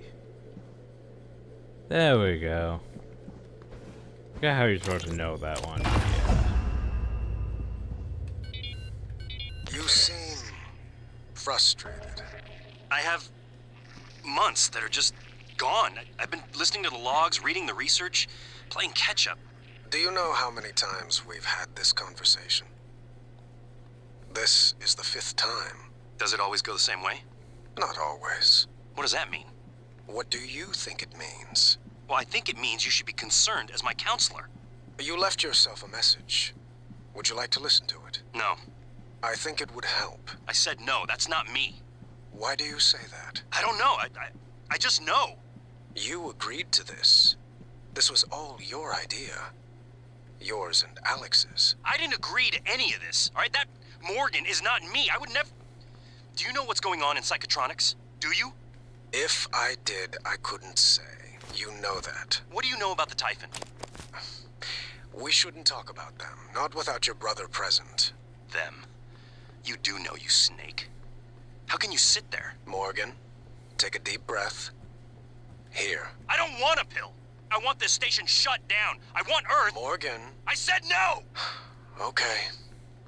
There we go. Forgot how you're supposed to know that one. Yeah. You seem frustrated. I have months that are just gone. I've been listening to the logs, reading the research, playing catch-up. Do you know how many times we've had this conversation? This is the 5th time. Does it always go the same way? Not always. What does that mean? What do you think it means? Well, I think it means you should be concerned as my counselor. You left yourself a message. Would you like to listen to it? No. I think it would help. I said no, that's not me. Why do you say that? I don't know. I just know. You agreed to this. This was all your idea. Yours and Alex's. I didn't agree to any of this, all right? That Morgan is not me. I would never... Do you know what's going on in psychotronics? Do you? If I did, I couldn't say. You know that. What do you know about the Typhon? We shouldn't talk about them, not without your brother present. Them? You do know, you snake. How can you sit there? Morgan, take a deep breath. Here. I don't want a pill. I want this station shut down. I want Earth. Morgan. I said no! Okay.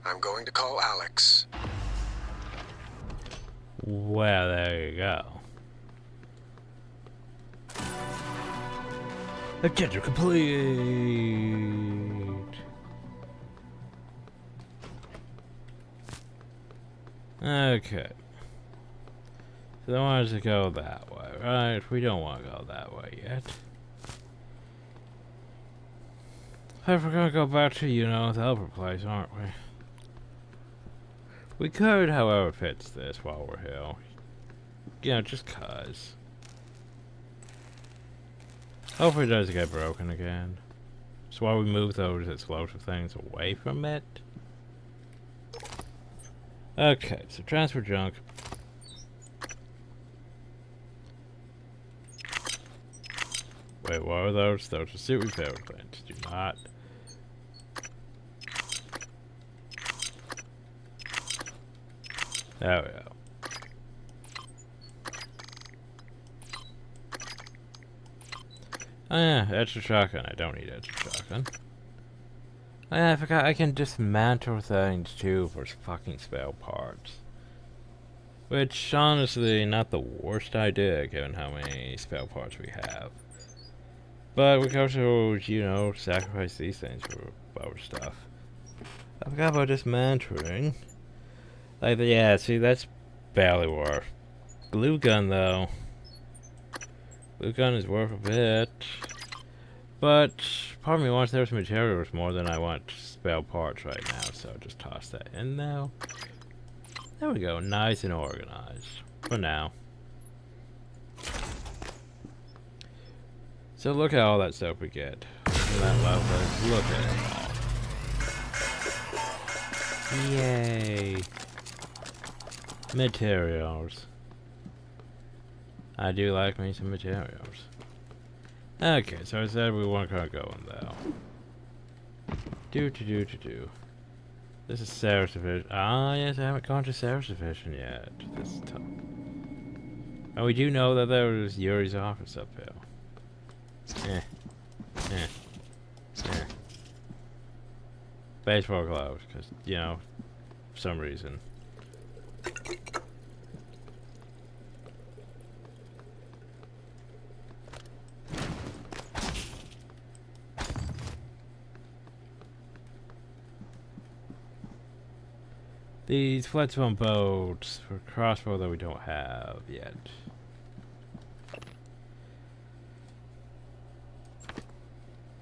I'm going to call Alex. Well, there you go. Objective complete. Okay. So they want us to go that way, right? We don't want to go that way yet. If we're gonna go back to, you know, the other place, aren't we? We could, however, fix this while we're here. You know, just cause. Hopefully it doesn't get broken again. That's why we move those explosive things away from it. Okay, so transfer junk. Wait, what are those? Those are suit repair plants. Do not. There we go. Oh yeah, extra shotgun. I don't need extra shotgun. Oh yeah, I forgot I can dismantle things too for fucking spare parts. Which, honestly, not the worst idea given how many spare parts we have. But we can also, you know, sacrifice these things for other stuff. I forgot about dismantling. Like, yeah, see, that's barely worth. Glue gun, though. Glue gun is worth a bit. But, part of me wants those materials more than I want spare parts right now, so just toss that in now. There we go, nice and organized. For now. So look at all that stuff we get. Look at that level. Look at it all. Yay. Materials. I do like me some materials. Okay, so I said we weren't gonna go in there. Do. This is Sarah's division. Ah, yes, I haven't gone to Sarah's division yet. This time. And we do know that there was Yuri's office up here. Baseball gloves, because, you know, for some reason. These flexible boats for crossbow that we don't have yet.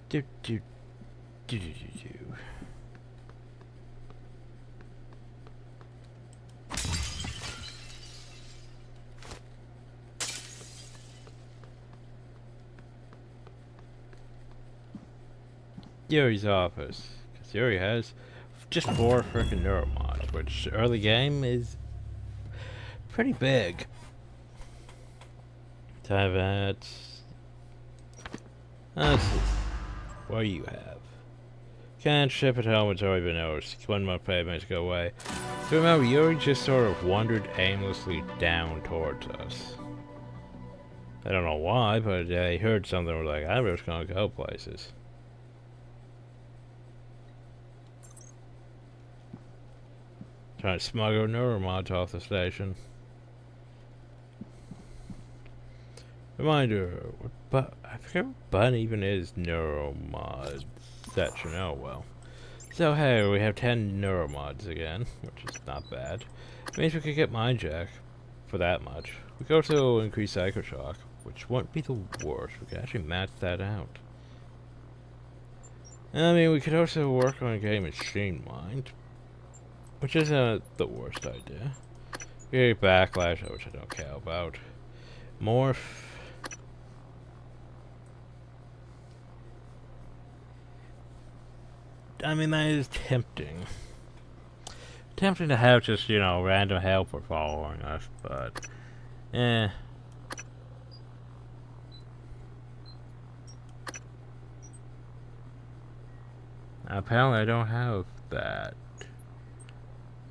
Do. Yuri's office, because Yuri has just 4 frickin' neuromods, which early game is pretty big. Let's see. What do you have? Can't ship at home, it's already been noticed. 1 more payments go away. So remember, Yuri just sort of wandered aimlessly down towards us. I don't know why, but he heard something and was like, I'm just gonna go places. Trying to smuggle neuromods off the station. Reminder, but I forget what button even is neuromods. That you know well. So hey, we have 10 neuromods again, which is not bad. It means we could get Mind Jack for that much. We could also increase Psycho Shock, which won't be the worst. We could actually match that out. I mean, we could also work on getting Machine Mind, which isn't the worst idea. Great backlash, which I don't care about. Morph. I mean, that is tempting. Tempting to have just, you know, random helper following us, but... eh. Apparently I don't have that. I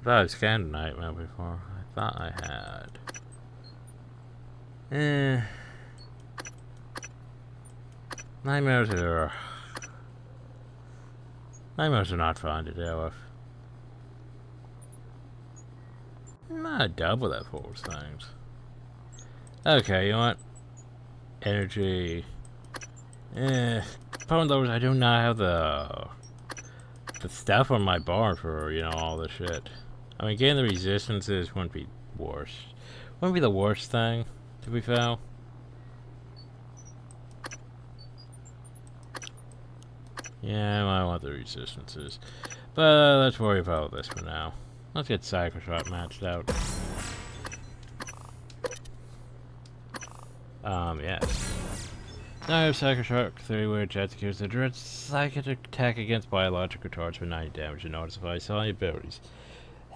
thought I scanned a nightmare before. I thought I had. Eh. Nightmares are not fun to deal with. I'm not done with that force things. Okay, you know what? Energy. Problem though is I do not have the stuff on my bar for, you know, all this shit. I mean, getting the resistances wouldn't be worse. Wouldn't be the worst thing, to be fair. Yeah, I might want the resistances. But let's worry about this for now. Let's get Cycle Shot matched out. Yes. Now I have Psycho Shark 3 where it executes a direct psychic attack against biological targets for 90 damage and notifies selling abilities.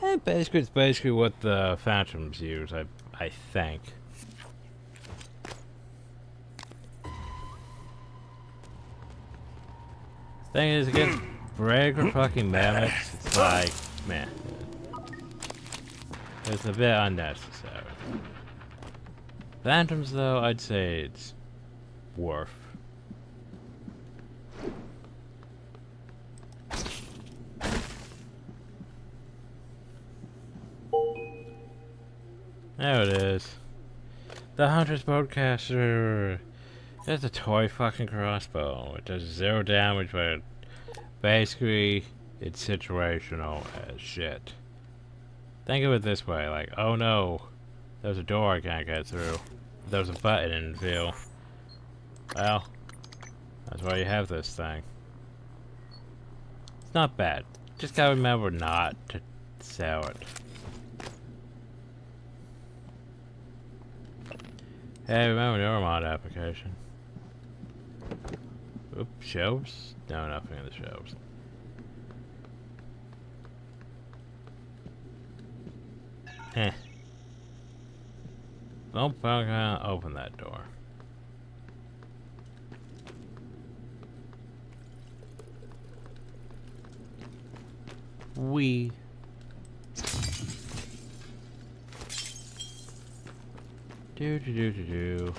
And basically, it's basically what the Phantoms use, I think. Thing is, against regular fucking mammoths, it's like, meh. It's a bit unnecessary. Phantoms, though, I'd say it's worth. There it is. The Hunter's Bowcaster. It's a toy fucking crossbow. It does 0 damage, but basically it's situational as shit. Think of it this way, like, oh no, there's a door I can't get through. There's a button in the field. Well, that's why you have this thing. It's not bad. Just gotta remember not to sell it. Hey, remember Neuromod application. Oop, shelves? No, nothing in the shelves. Eh. Nope, I'm gonna open that door. We. Do do do do do.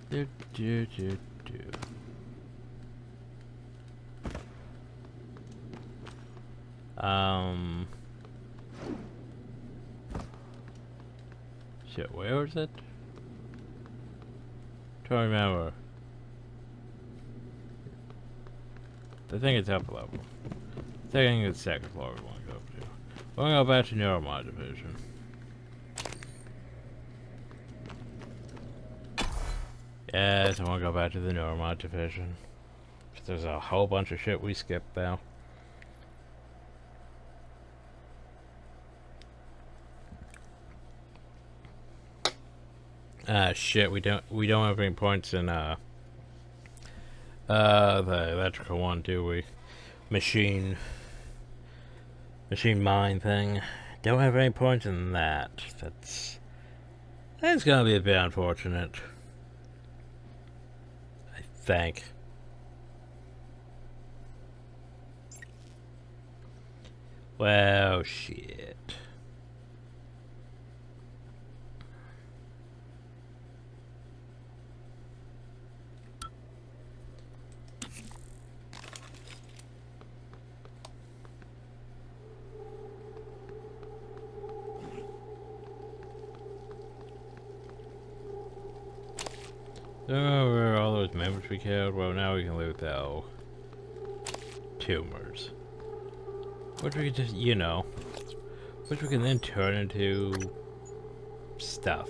Do do do do. Shit, where is it? Trying to remember. I think it's up a level. I think it's second floor we want to go up to. We're gonna go back to Neuromod Division. Yes, I want to go back to the Neuromod Division. There's a whole bunch of shit we skipped now. Shit, we don't have any points in the electrical one, do we? Machine mine thing. Don't have any points in that. That's gonna be a bit unfortunate. I think. Well, shit. Oh, where are all those members we killed? Well, now we can loot the tumors. Which we can just, you know, which we can then turn into stuff.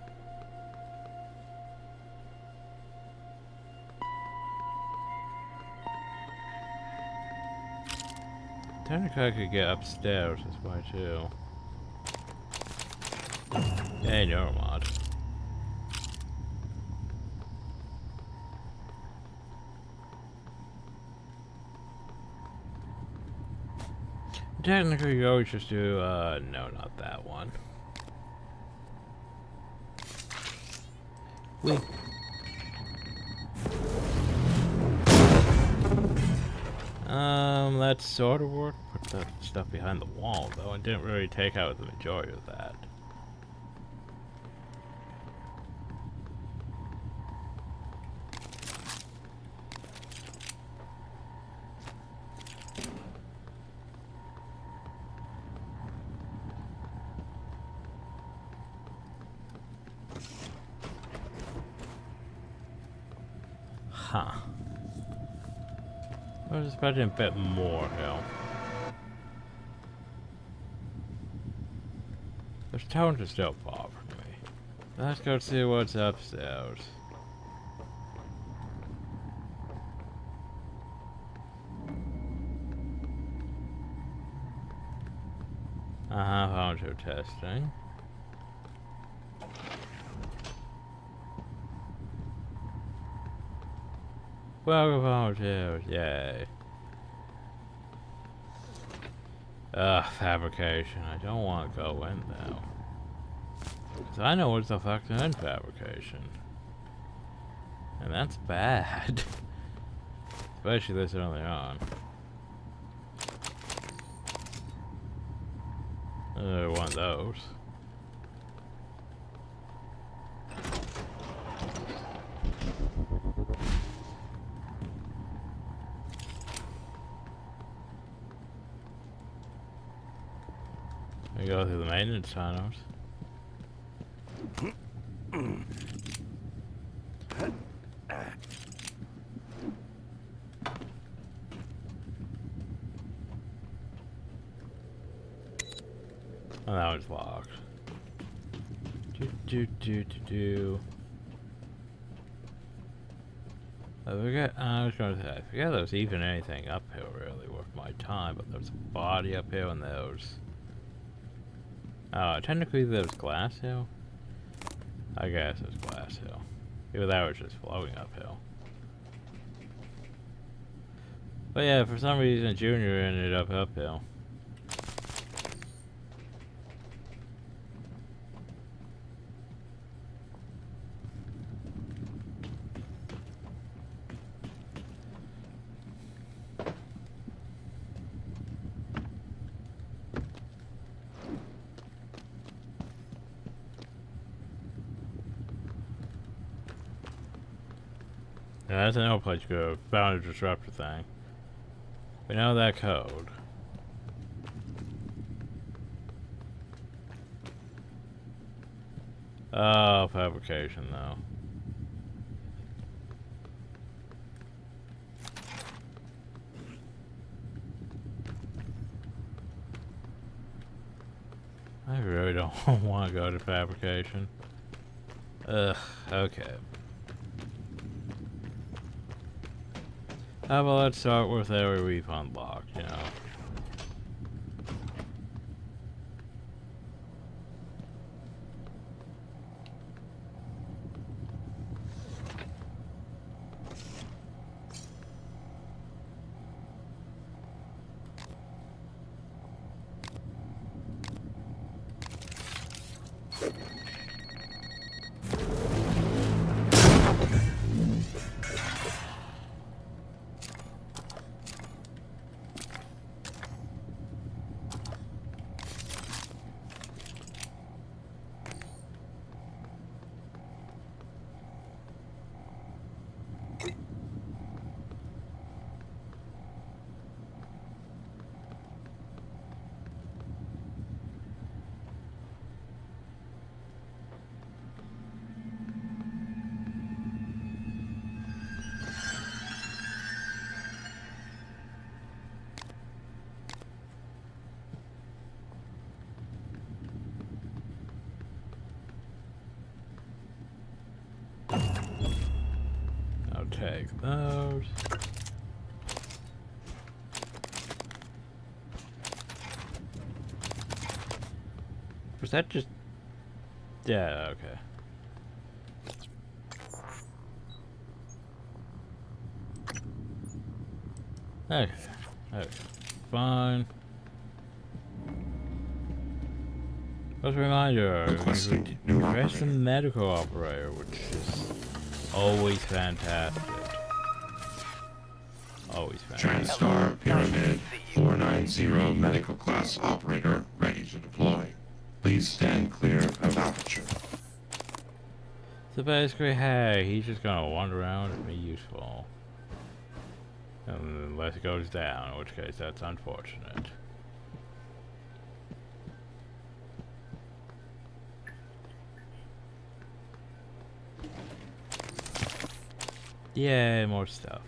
Technically I could get upstairs this way too. Hey, never mind. Technically you always just do, no, not that one. Wait. That sort of worked. Put that stuff behind the wall, though, and didn't really take out the majority of that. Huh. I was expecting a bit more here. Those tones are still bothering me. Let's go see what's upstairs. Volunteer testing. Welcome volunteers, yay. Fabrication. I don't want to go in though. Cause I know what's the fuck's in fabrication. And that's bad. Especially this early on. One of those. We go through the maintenance tunnels. Oh, that was locked. I forget. I was going to say, I forget there was even anything up here really worth my time, but there's a body up here and there's. Technically there's glass hill. I guess it's glass hill. Either that was just floating uphill. But yeah, for some reason Junior ended up uphill. Yeah, that's another place to go. Boundary disruptor thing. We know that code. Oh, fabrication though. I really don't want to go to fabrication. Ugh, okay. How about let's start with area we've unlocked, you know. Take those. was that just... Yeah, okay. Okay. Okay. Fine. Just a reminder, press the medical operator, which is always fantastic. Always fantastic. TranStar Pyramid 490 medical class operator ready to deploy. Please stand clear of aperture. So basically, hey, he's just gonna wander around and be useful. Unless it goes down, in which case that's unfortunate. Yay, more stuff.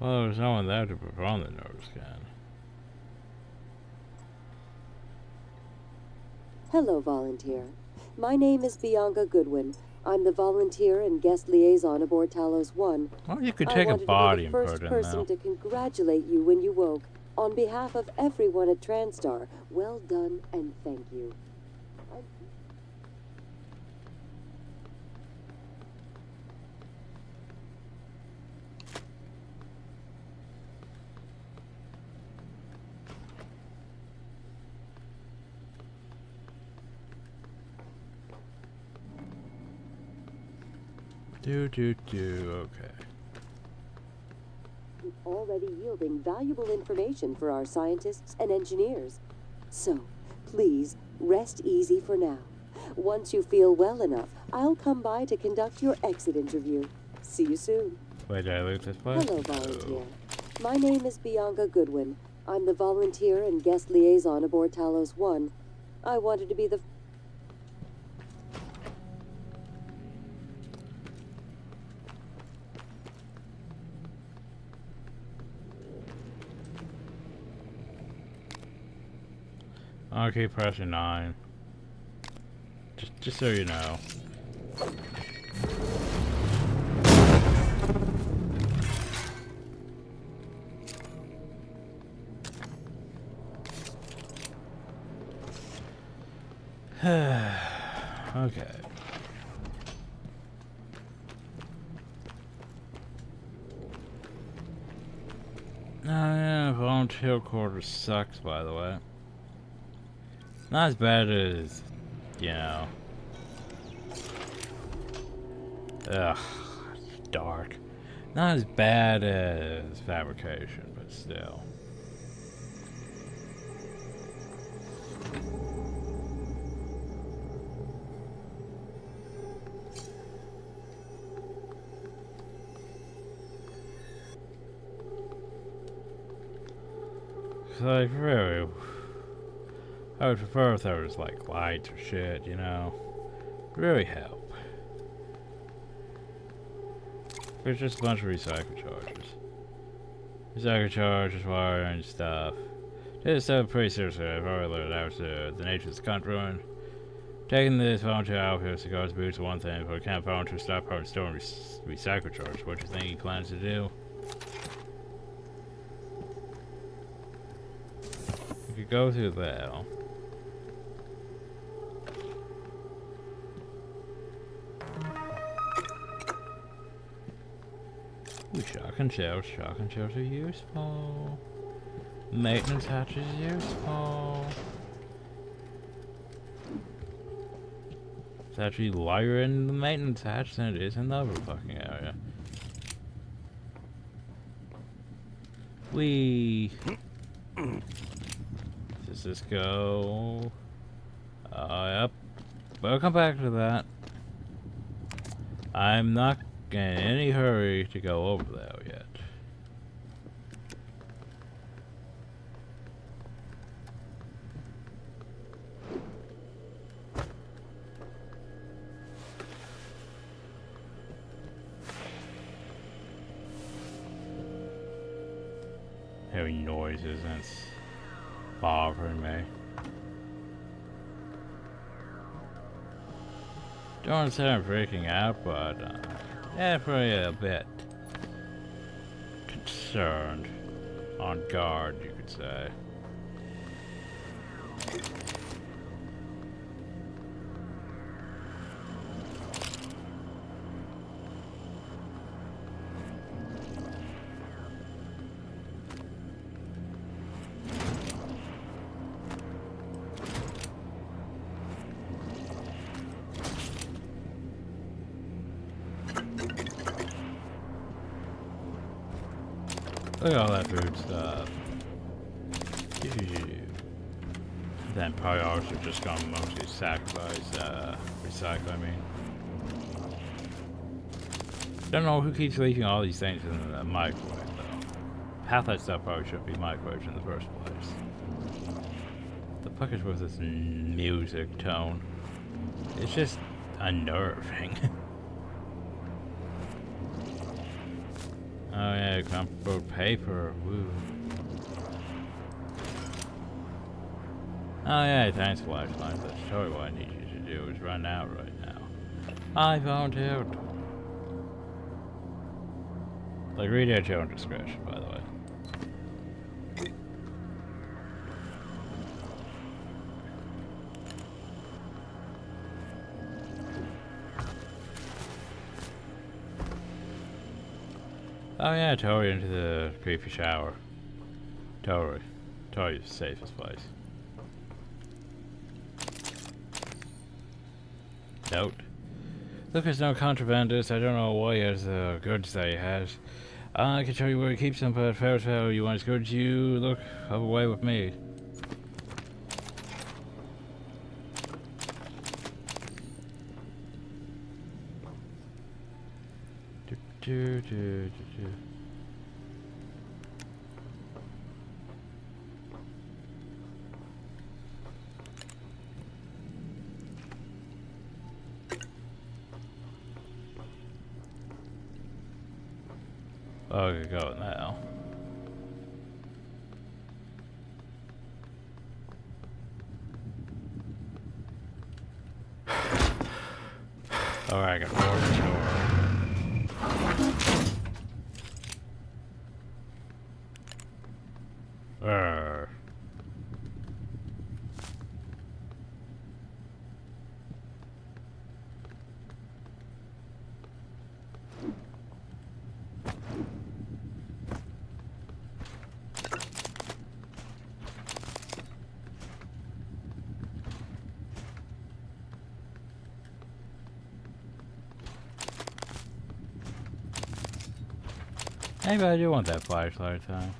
Well, there's no one there to perform the nerve scan. Hello, volunteer. My name is Bianca Goodwin. I'm the volunteer and guest liaison aboard Talos 1. Well, you could take a body and put it in I wanted to be the first person to congratulate you when you woke. On behalf of everyone at TranStar, well done and thank you. Okay. Already yielding valuable information for our scientists and engineers. So, please, rest easy for now. Once you feel well enough, I'll come by to conduct your exit interview. See you soon. Wait, did I loot this place? Hello, volunteer. My name is Bianca Goodwin. I'm the volunteer and guest liaison aboard Talos 1. I wanted to be the... Okay, pressing 9. Just so you know. Okay. Yeah, volunteer quarters sucks, by the way. Not as bad as, you know. Ugh, it's dark. Not as bad as fabrication, but still. Like, really, I would prefer if there was like lights or shit, you know. Really help. There's just a bunch of recycle charges. Recycle charges, wire and stuff. This stuff pretty seriously. I've already learned out the nature of the country. Taking this volunteer outfit to cigars boots one thing, but I can't volunteer stop hard storing recycle charges. What do you think he plans to do? We could go through there. Ooh, shotgun shells. Shotgun shells are useful. Maintenance hatch is useful. It's actually lighter in the maintenance hatch than it is in the other fucking area. Does this go? Yep. We'll come back to that. I'm not in any hurry to go over there yet. Hearing noises and it's bothering me. Don't want to say I'm freaking out, but yeah, probably a bit concerned, on guard, you could say. Look at all that food stuff. Then priors are just gonna mostly sacrifice, recycle, I mean. Don't know who keeps leaving all these things in the microwave, though. Half that stuff probably shouldn't be microwaved in the first place. The fuck is with this music tone? It's just unnerving. Oh yeah, cardboard paper, woo. Oh yeah, thanks flashlight. That's totally what I need you to do, is run out right now. I volunteered. Like, read at your own discretion, by the way. Oh yeah, totally into the creepy shower. Totally. Totally the safest place. Note. Look, there's no contrabandist. I don't know what he has the goods that he has. I can show you where he keeps them, but farewell, you want his goods, you look away with me. Oh, I could go now. Alright, I got more door. Maybe I do want that flashlight time.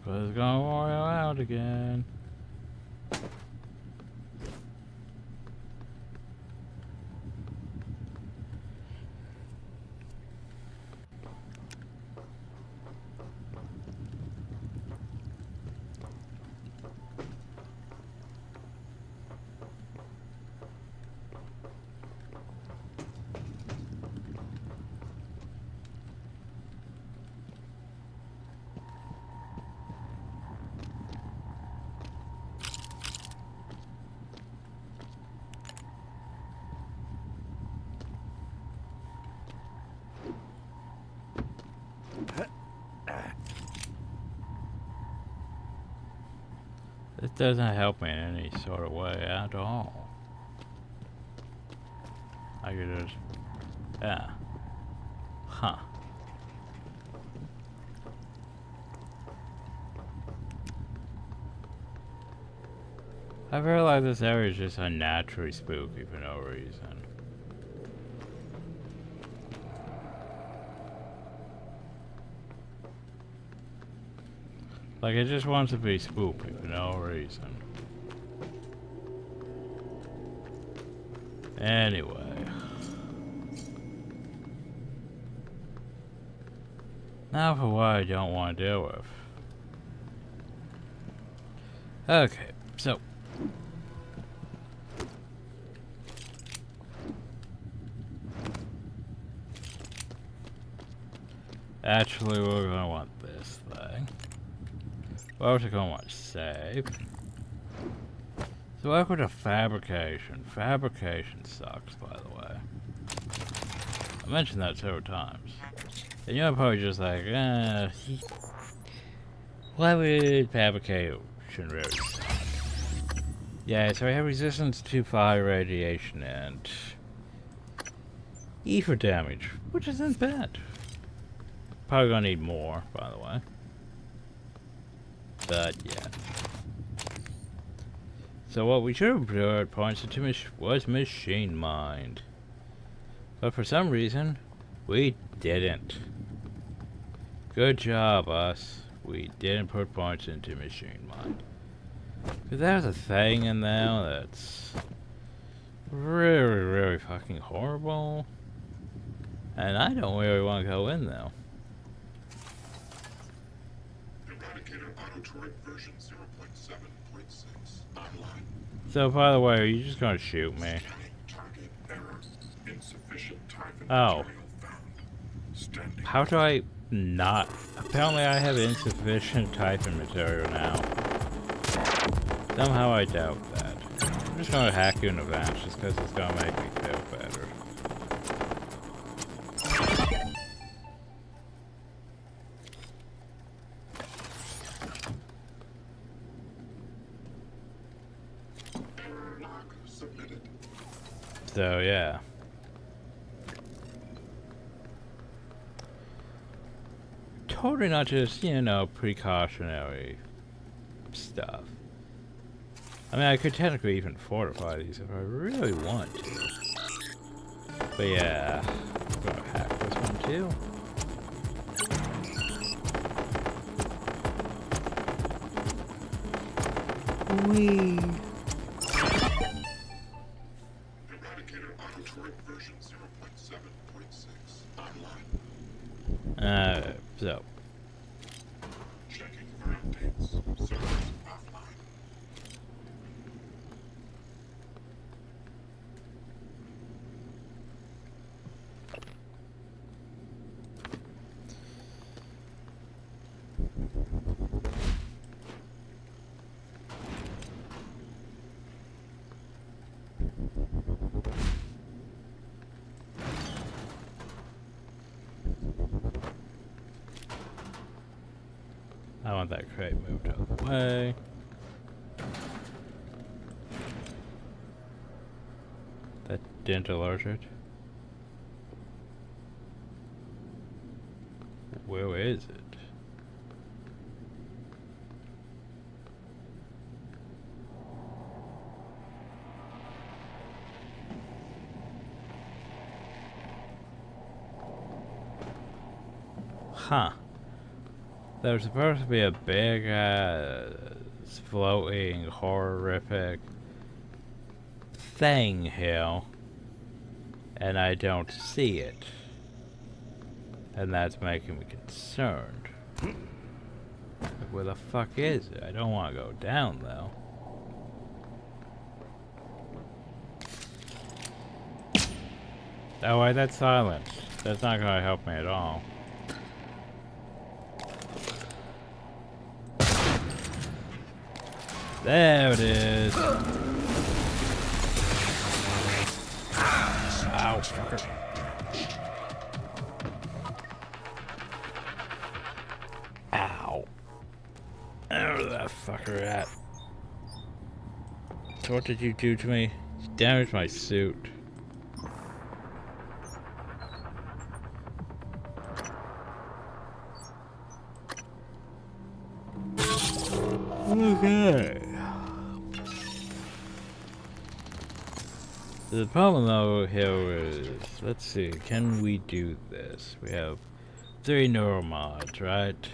Cause it's gonna wear out again. This doesn't help me in any sort of way at all. I could just... yeah. Huh. I realize this area is just unnaturally spooky for no reason. Like, it just wants to be spooky for no reason. Anyway. Now for what I don't want to deal with. Okay, so. Actually, we're gonna want this thing. We're also gonna want to save. So welcome to fabrication. Fabrication sucks, by the way. I mentioned that several times. And you're probably just like, why would fabrication really suck? Yeah, so I have resistance to fire radiation and E for damage, which isn't bad. Probably gonna need more, by the way. But yeah. So what we should have brought points into was machine mind. But for some reason, we didn't. Good job, us. We didn't put points into machine mind. Because there's a thing in there that's really, really fucking horrible. And I don't really want to go in there. So, by the way, are you just gonna shoot me? Oh. How do I not? Apparently I have insufficient typing material now. Somehow I doubt that. I'm just gonna hack you in advance just because it's gonna make me feel better. So yeah. Totally not just, you know, precautionary stuff. I mean, I could technically even fortify these if I really want to. But yeah, I'm gonna hack this one too. Whee! So. Checking for updates. Servers offline. I want that crate moved out of the way. That didn't alert it. Where is it? Huh. There's supposed to be a big floating horrific thing here, and I don't see it, and that's making me concerned. Where the fuck is it? I don't want to go down though. Oh wait, that's silence. That's not gonna help me at all. There it is. Ow, fucker. Ow. Where's that fucker at? So what did you do to me? You damaged my suit. Okay. The problem though here is, let's see, can we do this? We have 3 neural mods, right?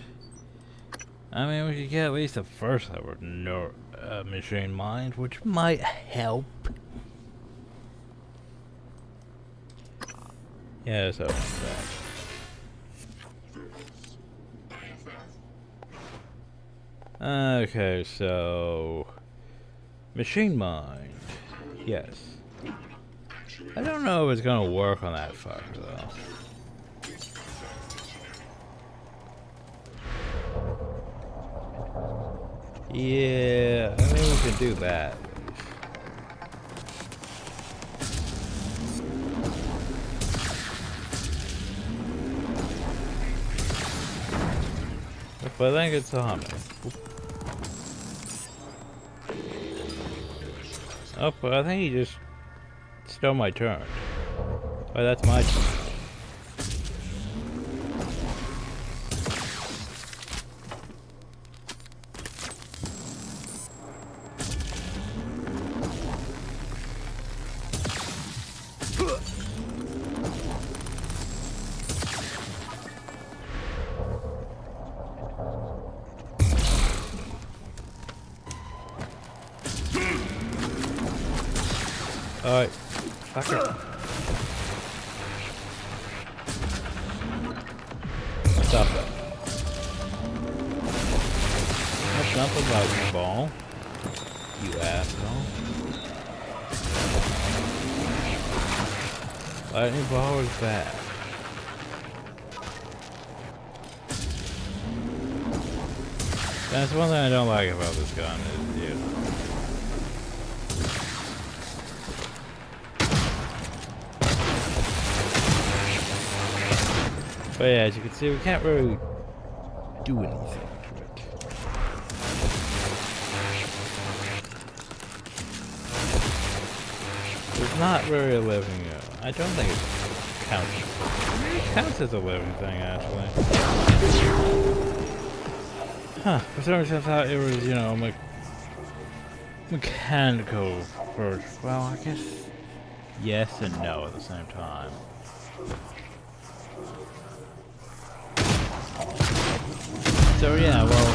I mean, we could get at least the first level machine mind, which might help. Yeah, so that. Okay, so machine mind, yes. I don't know if it's gonna work on that fucker though. Yeah, I mean we can do that. But I think it's on me. Oh, but I think he just stole my turn. Oh, that's my turn. Alright, fucker. Stop it. That's not the lightning ball. You asshole. Lightning ball is bad. That's one thing I don't like about this gun is, you know. But yeah, as you can see, we can't really do anything to it. It's not really a living, I don't think it counts. It counts as a living thing, actually. Huh, for some reason I thought it was, you know, mechanical first. Well, I guess yes and no at the same time. So yeah, well,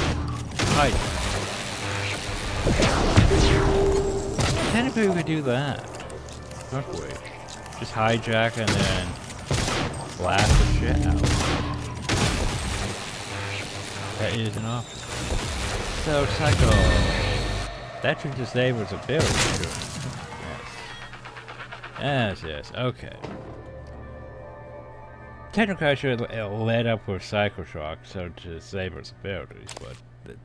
technically we could do that, couldn't we? Just hijack and then blast the shit out. That is an option. So Psycho, that should disable its ability. Yes, okay. Technically, I should have led up with Psycho Shock so to disable its abilities, but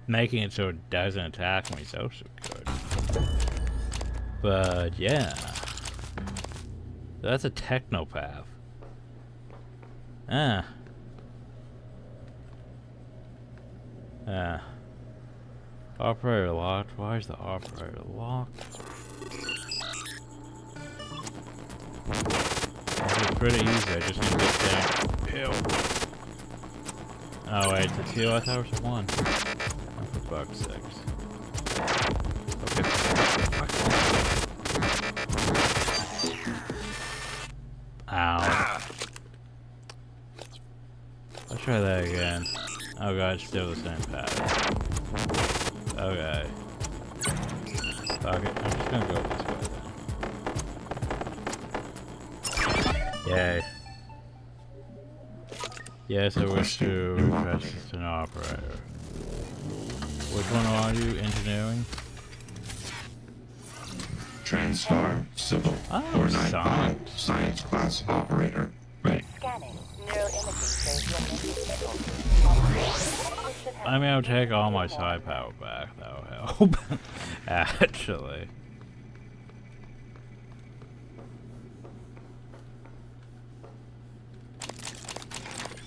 making it so it doesn't attack me is also good. But yeah, that's a Technopath. Operator locked. Why is the operator locked? It's pretty easy, I just need to get down. Ew. Oh wait, it's a 2? I thought it was a 1. Oh, for fuck's sakes. Okay. Ow. Let's try that again. Oh god, it's still the same pattern. Okay. Fuck it, I'm just gonna go this way then. Yay. Yes, I wish to request an operator. Which one are you? Engineering? TranStar, Civil, 495, Science Class Operator, ready. Scanning. I mean, I'll take all my side power back, that'll help. Actually.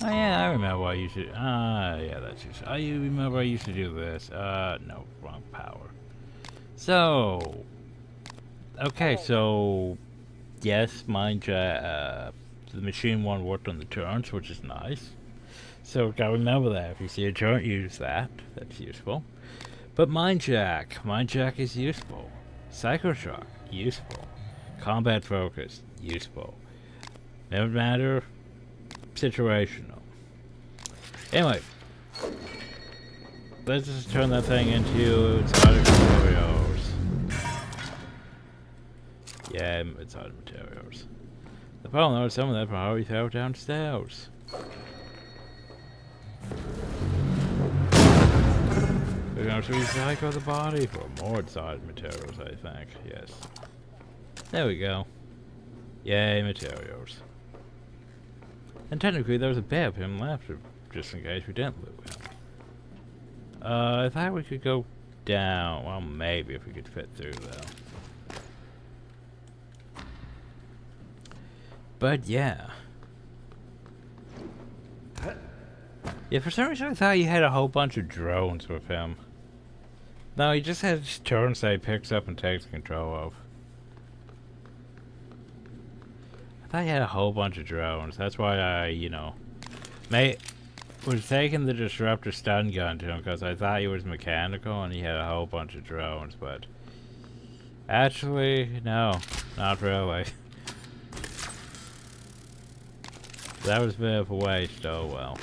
Oh yeah, I remember I used to, yeah, that's used to, you remember I used to do this, no, wrong power. So, okay, so, yes, the machine one worked on the turns, which is nice. So, gotta remember that, if you see a turn, use that, that's useful. But Mind Jack is useful. Psycho Shock, useful. Combat Focus, useful. Never matter, situational. Anyway, let's just turn that thing into its other materials. Yeah, it's other materials. The problem is some of that probably fell downstairs. We're going to recycle the body for more side materials, I think. Yes. There we go. Yay, materials. And technically, there's a bit of him left, just in case we didn't loot him. I thought we could go down. Well, maybe if we could fit through, though. But yeah. Yeah, for some reason I thought you had a whole bunch of drones with him. No, he just has turns that he picks up and takes control of. I thought he had a whole bunch of drones. That's why I, you know, was taking the disruptor stun gun to him because I thought he was mechanical and he had a whole bunch of drones, but actually, no, not really. That was a bit of a waste, oh well.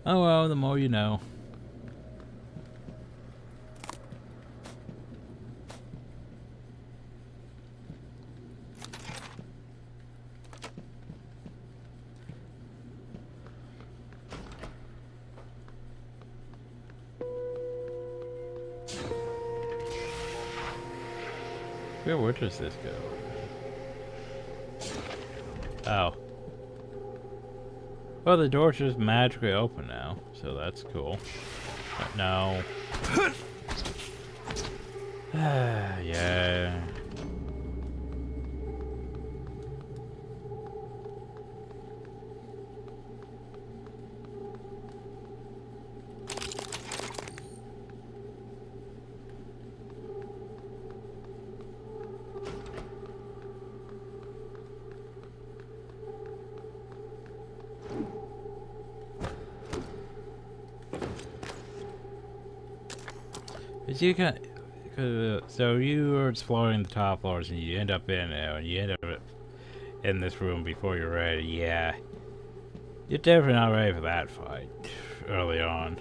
Oh well, the more you know. Where does this go? Oh. Well, the door's just magically open now, so that's cool. But no. Yeah. You can, so you are exploring the top floors and you end up in there and you end up in this room before you're ready. Yeah, you're definitely not ready for that fight early on.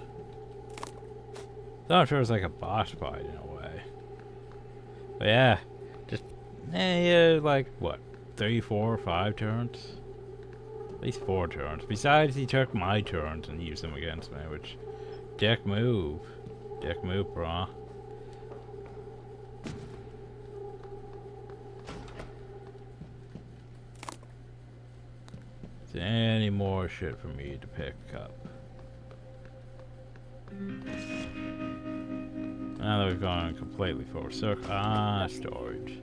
Though I'm sure it's like a boss fight in a way. But yeah, just yeah, like what, 3, 4, 5 turns? At least 4 turns. Besides, he took my turns and used them against me, which dick move, brah. Any more shit for me to pick up? Now that we've gone completely full circle. Ah, storage.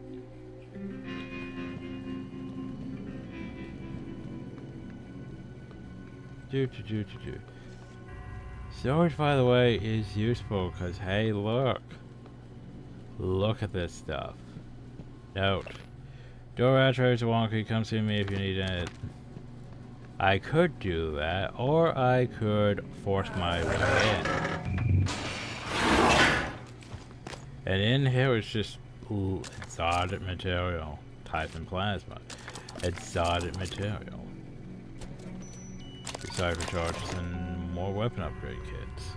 Storage, by the way, is useful because, hey, look. Look at this stuff. Note. Door actuators are wonky. Come see me if you need it. I could do that, or I could force my way in. And in here it's just exotic material. Titan plasma. Exotic material. Recycle charges and more weapon upgrade kits.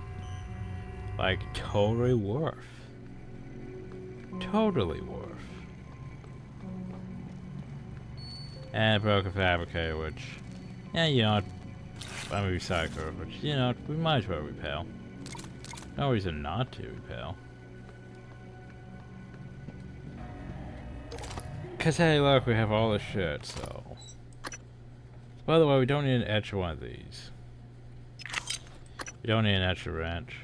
Like, totally worth. Totally worth. And a broken fabricator, which... yeah, you know, I'm a recycler, but you know, we might as well repel. No reason not to repel. Cause hey, look, we have all this shit, so... By the way, we don't need an extra one of these. We don't need an extra wrench.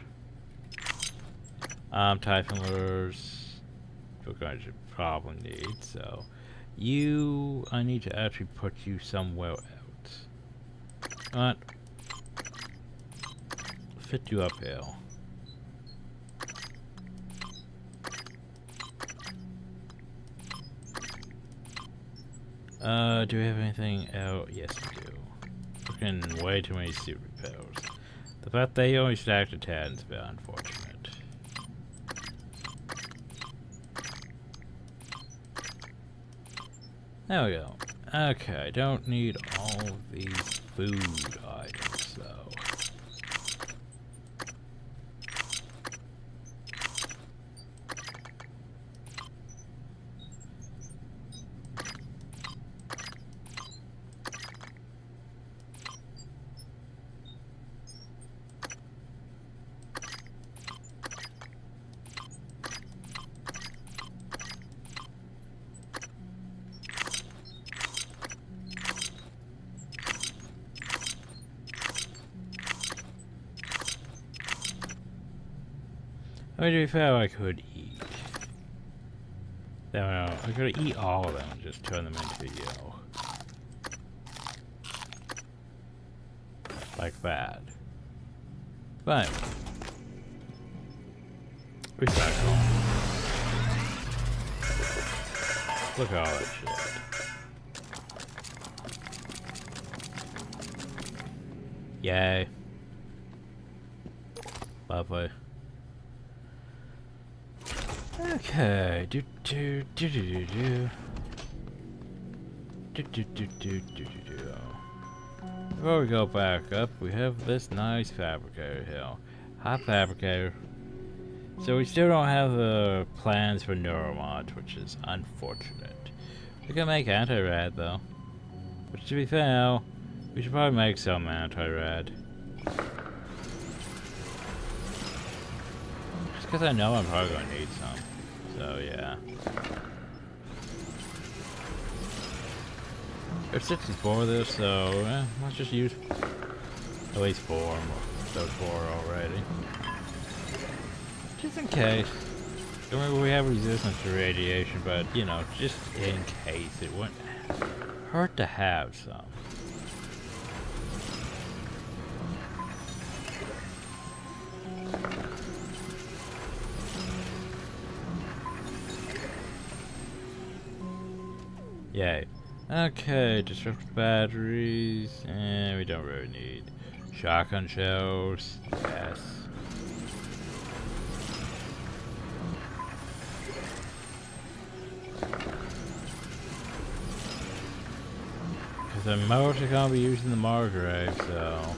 Typhon lures... we're going to probably need, so... you... I need to actually put you somewhere else. What? Fit you uphill. Do we have anything else? Yes, we do. Fucking way too many suit repairs. The fact they only stacked a 10 is a bit unfortunate. There we go. Okay, I don't need all of these food items, though. I mean, to be fair, I could eat. No, I could eat all of them and just turn them into yellow. Like that. But recycle. Look at all that shit. Yay. Lovely. Okay. Before we go back up, we have this nice fabricator here. Hot fabricator. So we still don't have the plans for neuromods, which is unfortunate. We can make anti-rad though. Which, to be fair, we should probably make some anti-rad. Just because I know I'm probably going to need some. So yeah. There's 64 of this, so let's just use at least 4. Those 4 already. Just in case. Remember, we have resistance to radiation, but you know, just in case, it wouldn't hurt to have some. Yay. Okay, disruptive batteries, and we don't really need shotgun shells. Yes. Because I'm mostly going to be using the Margrave, so...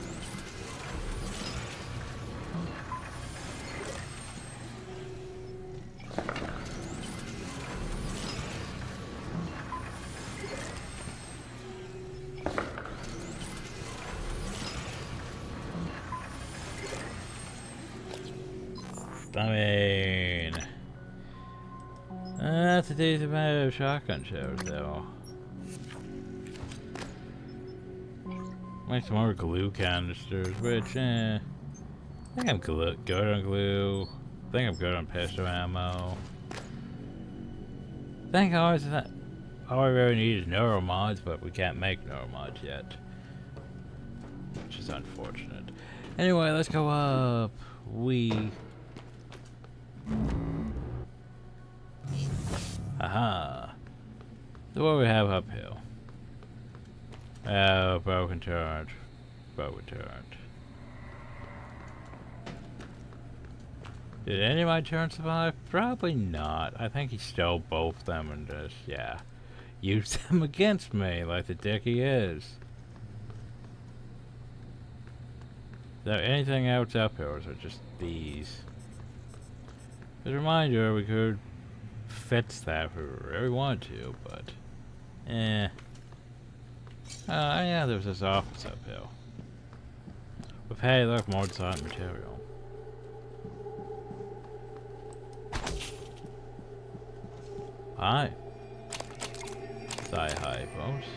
I mean, that's a decent amount of shotgun shells, though. Make some more glue canisters, which, I think I'm good on glue. I think I'm good on pistol ammo. I think all I really need is neuromods, but we can't make neuromods yet. Which is unfortunate. Anyway, let's go up. Aha. So what do we have uphill? Oh, broken turret. Broken turret. Did any of my turrets survive? Probably not. I think he stole both of them and just, yeah, used them against me like the dick he is. Is there anything else up here, or is it just these? As a reminder, we could fix that if we really want to, but yeah, there's this office uphill. With, hey, look, more design material. Hi. Say hi, folks.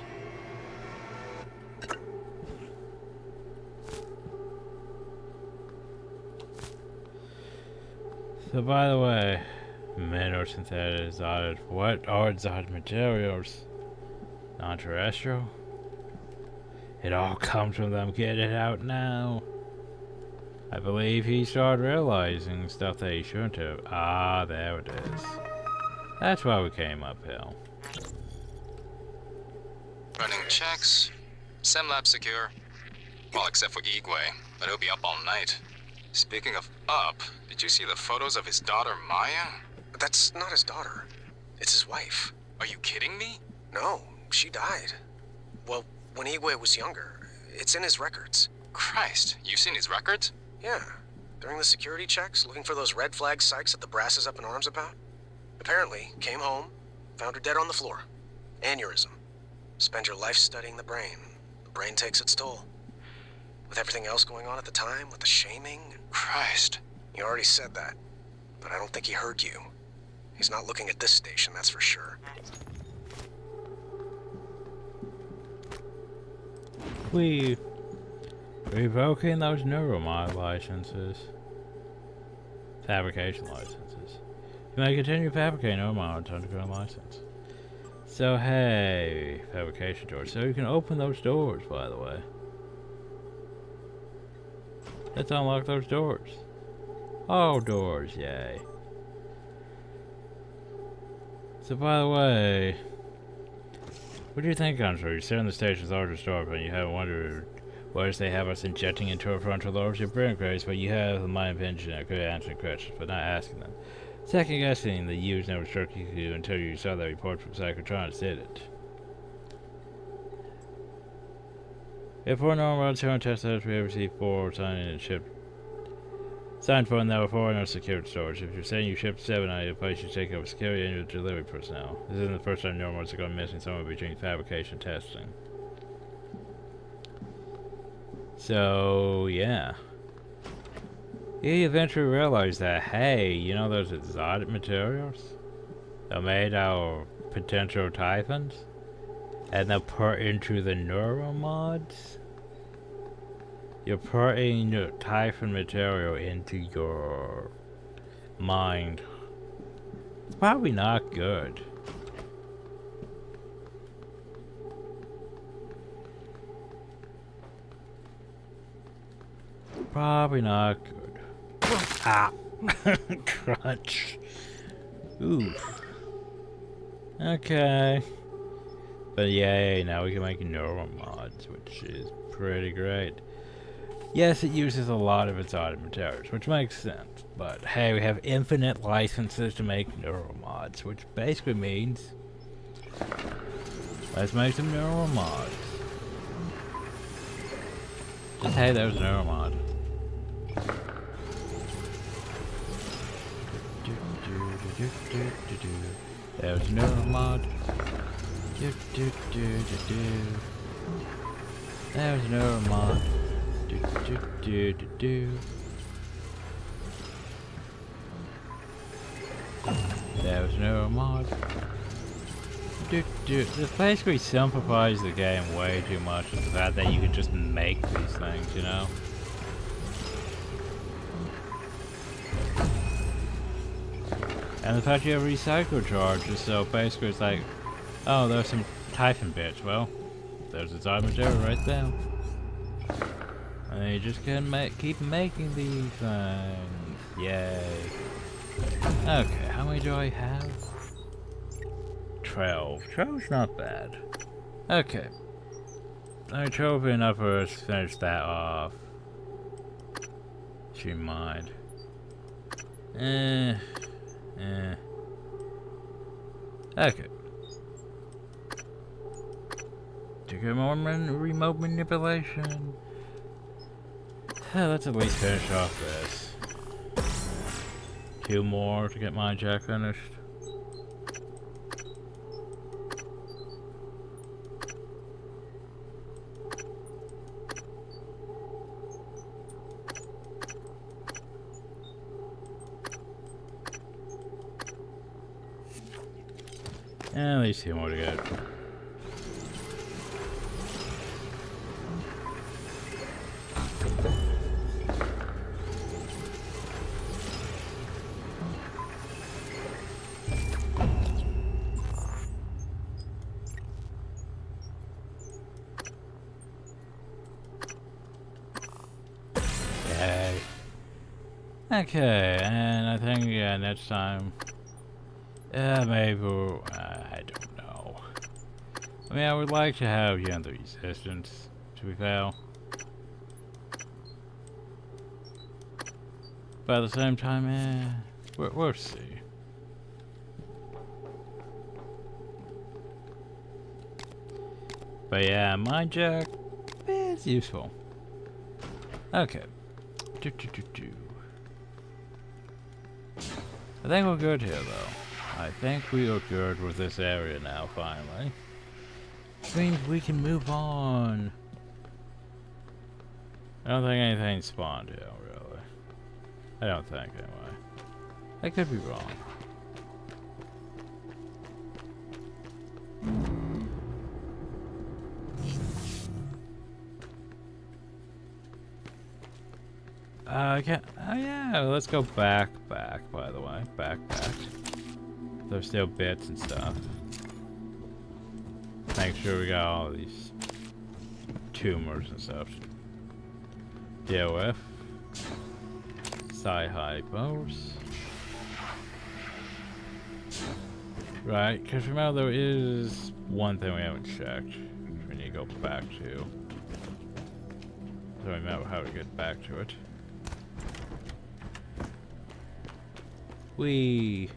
So, by the way, mineral synthetic exotic. What are exotic materials? Non-terrestrial? It all comes from them. Get it out now. I believe he started realizing stuff that he shouldn't have. Ah, there it is. That's why we came uphill. Running checks. SimLab secure. Well, except for Igwe, but he'll be up all night. Speaking of up, did you see the photos of his daughter, Maya? That's not his daughter. It's his wife. Are you kidding me? No, she died. Well, when Igwe was younger. It's in his records. Christ, you've seen his records? Yeah. During the security checks, looking for those red flag psychs that the brass is up in arms about. Apparently, came home, found her dead on the floor. Aneurysm. Spend your life studying the brain. The brain takes its toll. With everything else going on at the time, with the shaming. Christ. He already said that, but I don't think he heard you. He's not looking at this station, that's for sure. We revoking those neuromod licenses. Fabrication licenses. You may continue fabricating neuromods under current license. So hey, fabrication doors. So you can open those doors, by the way. Let's unlock those doors. All doors, yay. So by the way, what do you think, Andre? You sit on the station's largest door, but you haven't wondered why they have us injecting into our frontal lobes? Your brain grace, but you have the mind of engineer, good answering questions, but not asking them. Second guessing the use never struck you until you saw that report from Psychotronics, did it? If four normal turn test that we ever see four signing and shipped. Signed for now four in our secured storage. If you're saying you shipped 7 out of your place, you take over security and your delivery personnel. This isn't the first time normals have gone missing somewhere between fabrication and testing. So, yeah. He eventually realized that, hey, you know those exotic materials that made our potential typhons? And they're put into the neuromods? You're putting your typhon material into your mind. It's probably not good. Probably not good. Ah! Crunch. Oof. Okay. But yay, now we can make neuromods, which is pretty great. Yes, it uses a lot of exotic materials, which makes sense. But hey, we have infinite licenses to make neuromods, which basically means let's make some neuromods. Just hey, there's a neuromod. There's a neuromod. There's a neuromod. There's no mod. This basically simplifies the game way too much with the fact that you can just make these things, you know? And the fact you have recycle charges, so basically it's like, oh, there's some typhon bits. Well, there's a exotic material right there. And you just can keep making these things. Yay. Okay, how many do I have? 12. 12's not bad. Okay. Alright, 12 will be enough for us to finish that off. She mind. Okay. To get more remote manipulation. Let's at least finish off this. 2 more to get my jack finished. And at least 2 more to go. Okay, and I think, yeah, next time, maybe, I don't know. I mean, I would like to have, you know, the resistance to be fair. But at the same time, we'll see. But yeah, mind jack is useful. Okay. I think we're good here, though. I think we are good with this area now, finally. Which means we can move on. I don't think anything spawned here, really. I don't think, anyway. I could be wrong. Okay. Oh yeah, let's go back, by the way. Back. There's still bits and stuff. Make sure we got all these tumors and stuff to deal with. Hypos. Right, because remember there is one thing we haven't checked, which we need to go back to. So remember how to get back to it. Because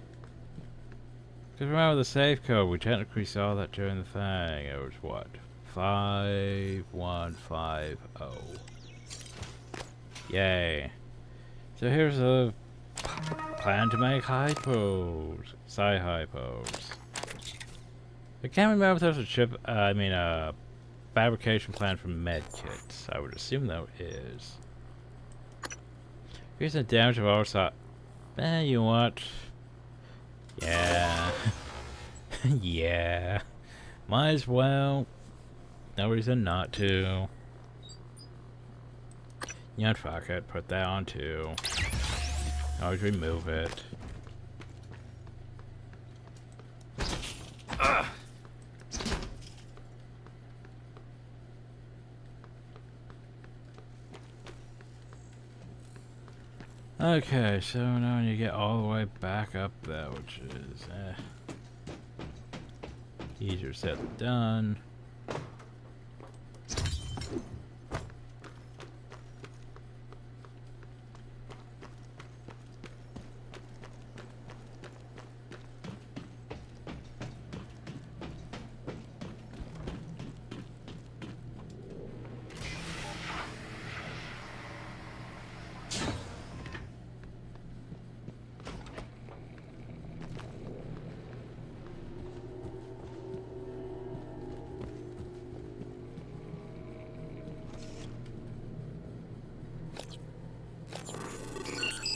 remember the save code, we technically saw that during the thing. It was what? 5150. Yay. So here's a plan to make hypos. Hypos. I can't remember if there's a fabrication plan for med kits. I would assume there is. Here's the damage of our side. You know what? Yeah. Yeah. Might as well. No reason not to. You know, fuck it. Put that on too. Always remove it. Ugh. Okay, so now you get all the way back up there, which is easier said than done.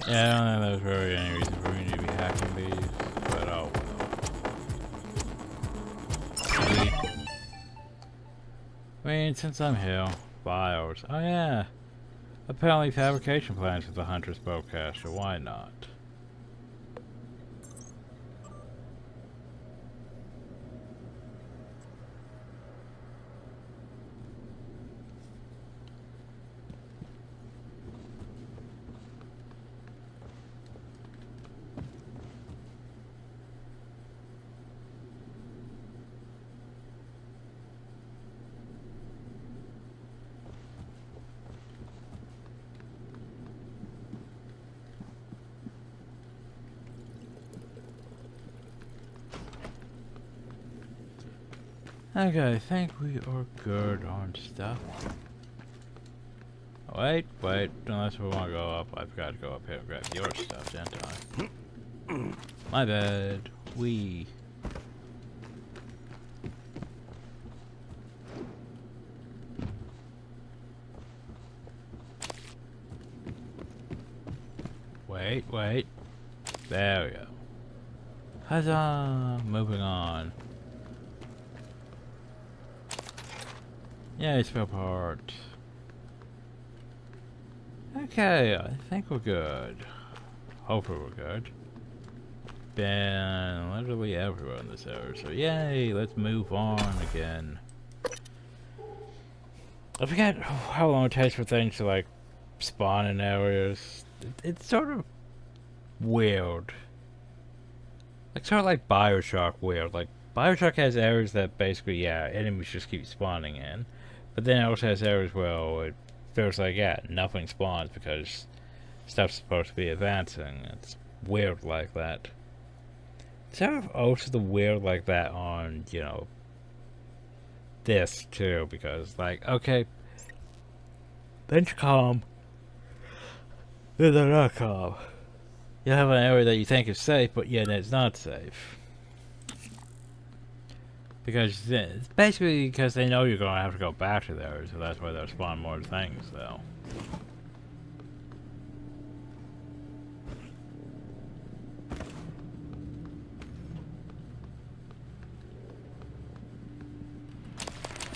Yeah, I don't think there's really any reason for me to be hacking these, but oh well. I mean, since I'm here, BIOS. Oh yeah, apparently fabrication plans with the Hunter's Bowcaster, why not? Okay, I think we are good on stuff. Wait, unless we want to go up, I've got to go up here and grab your stuff, didn't I? My bad. Wait, there we go. Huzzah! Moving on. Yeah, spare part. Okay, I think we're good. Hopefully we're good. Been literally everywhere in this area, so yay, let's move on again. I forget how long it takes for things to like spawn in areas. It's sort of weird. Like sort of like Bioshock weird. Like Bioshock has areas that basically, yeah, enemies just keep spawning in. But then it also has areas where it feels like, yeah, nothing spawns because stuff's supposed to be advancing. It's weird like that. It's sort of also the weird like that on, you know, this too, because like, okay, then you calm, then they're not calm. You have an area that you think is safe, but yet it's not safe. Because it's basically because they know you're going to have to go back to there, so that's why they'll spawn more things, though.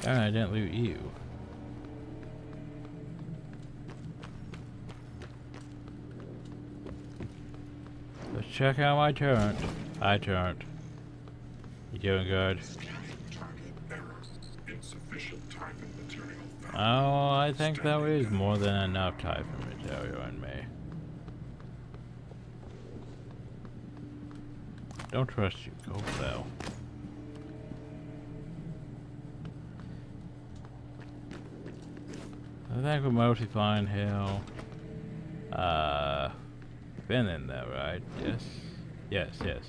Alright, I didn't loot you. Let's check out my turret. I turned. You doing good? Oh, I I think there is more than enough typhon material in me. Don't trust you. Go Bell. I think we're mostly fine here. Been in there, right? Yes? Yes, yes.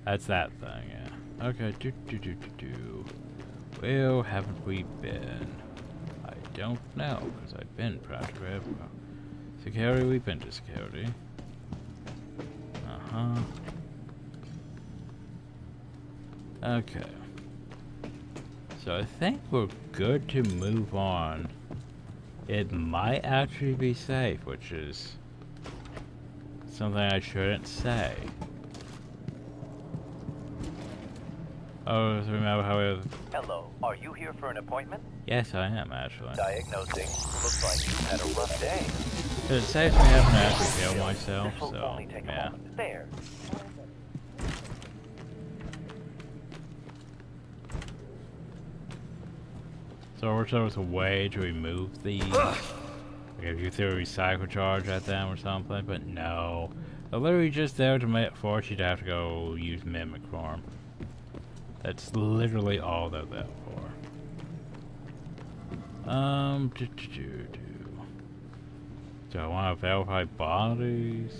That's that thing, yeah. Okay, Well, haven't we been? I don't know, because I've been practically everywhere. Security, we've been to security. Uh-huh. Okay. So I think we're good to move on. It might actually be safe, which is something I shouldn't say. Oh, remember how we... Hello, are you here for an appointment? Yes, I am, actually. Diagnosing. Looks like you've had a rough day. It saves me having to actually kill myself, This will so, only take a yeah. moment. There. So we're supposed to wait to remove these. Like if you threw a recycle charge at them or something, but no. They're literally just there to force you to have to go use mimic form. That's literally all they're there for. Do I want to verify bodies?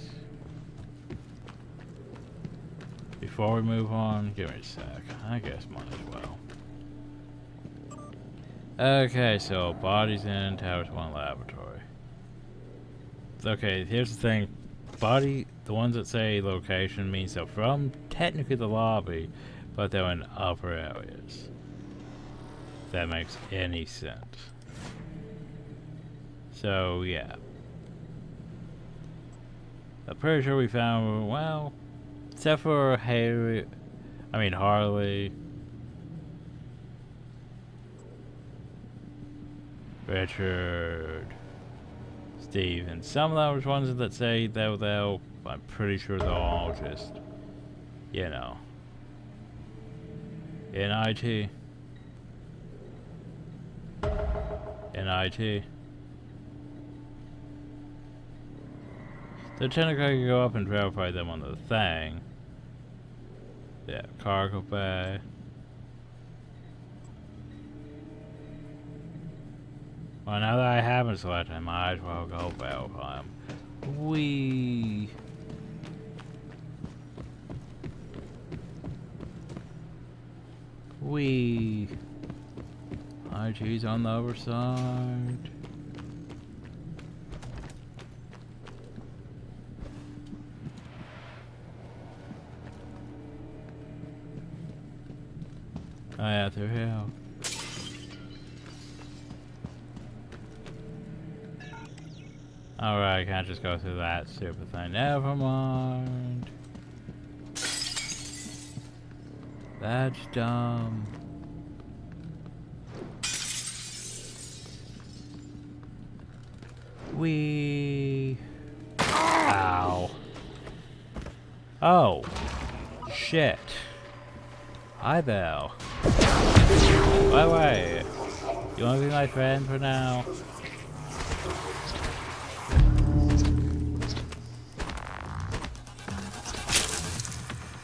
Before we move on, give me a sec. I guess might as well. Okay, so bodies in Towers 1 laboratory. Okay, here's the thing. The ones that say location means they're from technically the lobby, but they're in upper areas. If that makes any sense. So, yeah. I'm pretty sure we found, well, except for Harley. Richard, Steve, and some of those ones that say they'll, I'm pretty sure they're all just, you know, in IT. In IT. So technically I can go up and verify them on the thing. Yeah, cargo bay. Well, now that I haven't selected, I might as well go verify them. Wee. IG's on the other side. Oh yeah, through here. Alright, I can't just go through that stupid thing. Never mind. That's dumb. Ow. Oh. Shit. Hi there. Wait. You wanna be my friend for now?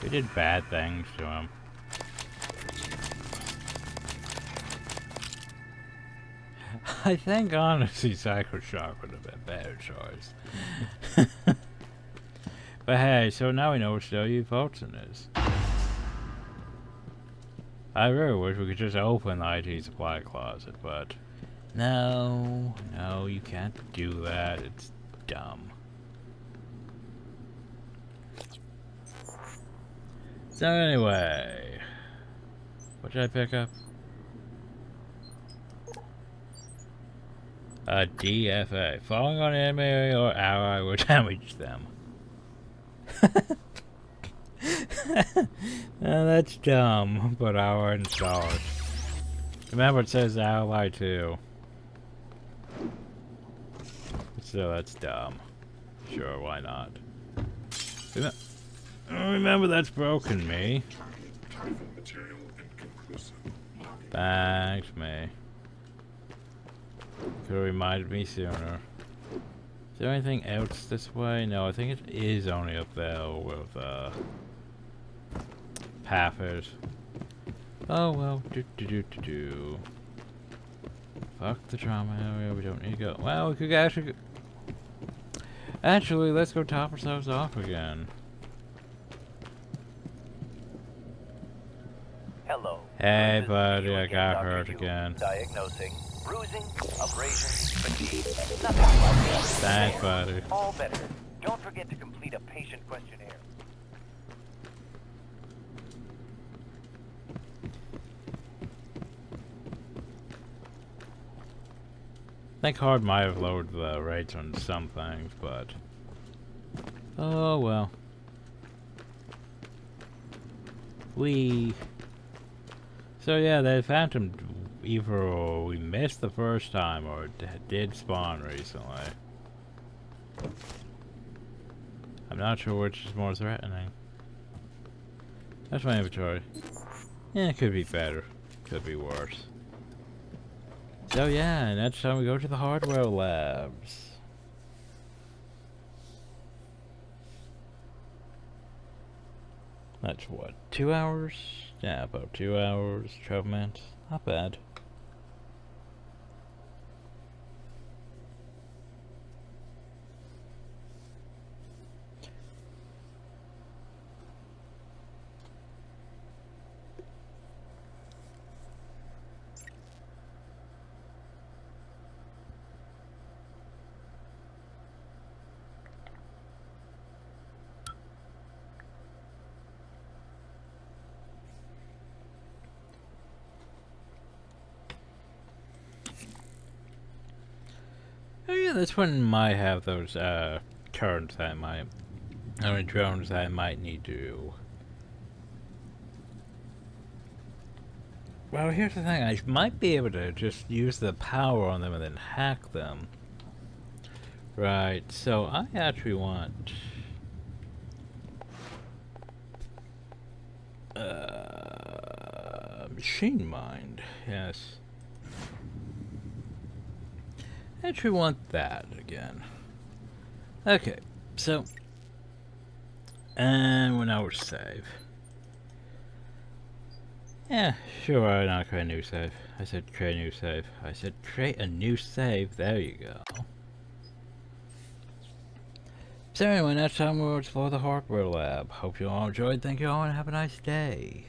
We did bad things to him. I think honestly Psycho Shock would have been a better choice. But hey, so now we know which W Fulton is. I really wish we could just open the IT supply closet, but no, you can't do that. It's dumb. So anyway, what did I pick up? A DFA. Falling on enemy or ally will damage them. That's dumb, but I'll install it. Remember, it says ally too. So that's dumb. Sure, why not? Remember, that's broken me. Thanks, me. Could have reminded me sooner. Is there anything else this way? No, I think it is only up there with Pathers. Oh well, do. Fuck the trauma area, we don't need to go. Well, we could actually go. Actually, let's go top ourselves off again. Hello. Hey, This is buddy, you I got Dr. hurt Yu. again. Diagnosing bruising, abrasions, fatigue. Nothing like that. Thanks, buddy. All better. Don't forget to complete a patient questionnaire. I think hard might have lowered the rates on some things, but oh well. So yeah, the Phantom either we missed the first time or did spawn recently. I'm not sure which is more threatening. That's my inventory. Yeah, it could be better. Could be worse. So yeah, next time we go to the hardware labs. That's what, 2 hours? Yeah, about 2 hours, 12 minutes. Not bad. Oh yeah, this one might have those turns that drones that I might need to. Well, here's the thing, I might be able to just use the power on them and then hack them. Right, so I actually want machine mind, yes. I actually want that again. Okay, so and when I would save. Yeah, sure, why not create a new save? I said create a new save. I said create a new save, there you go. So anyway, next time we'll explore the hardware lab. Hope you all enjoyed, thank you all, and have a nice day.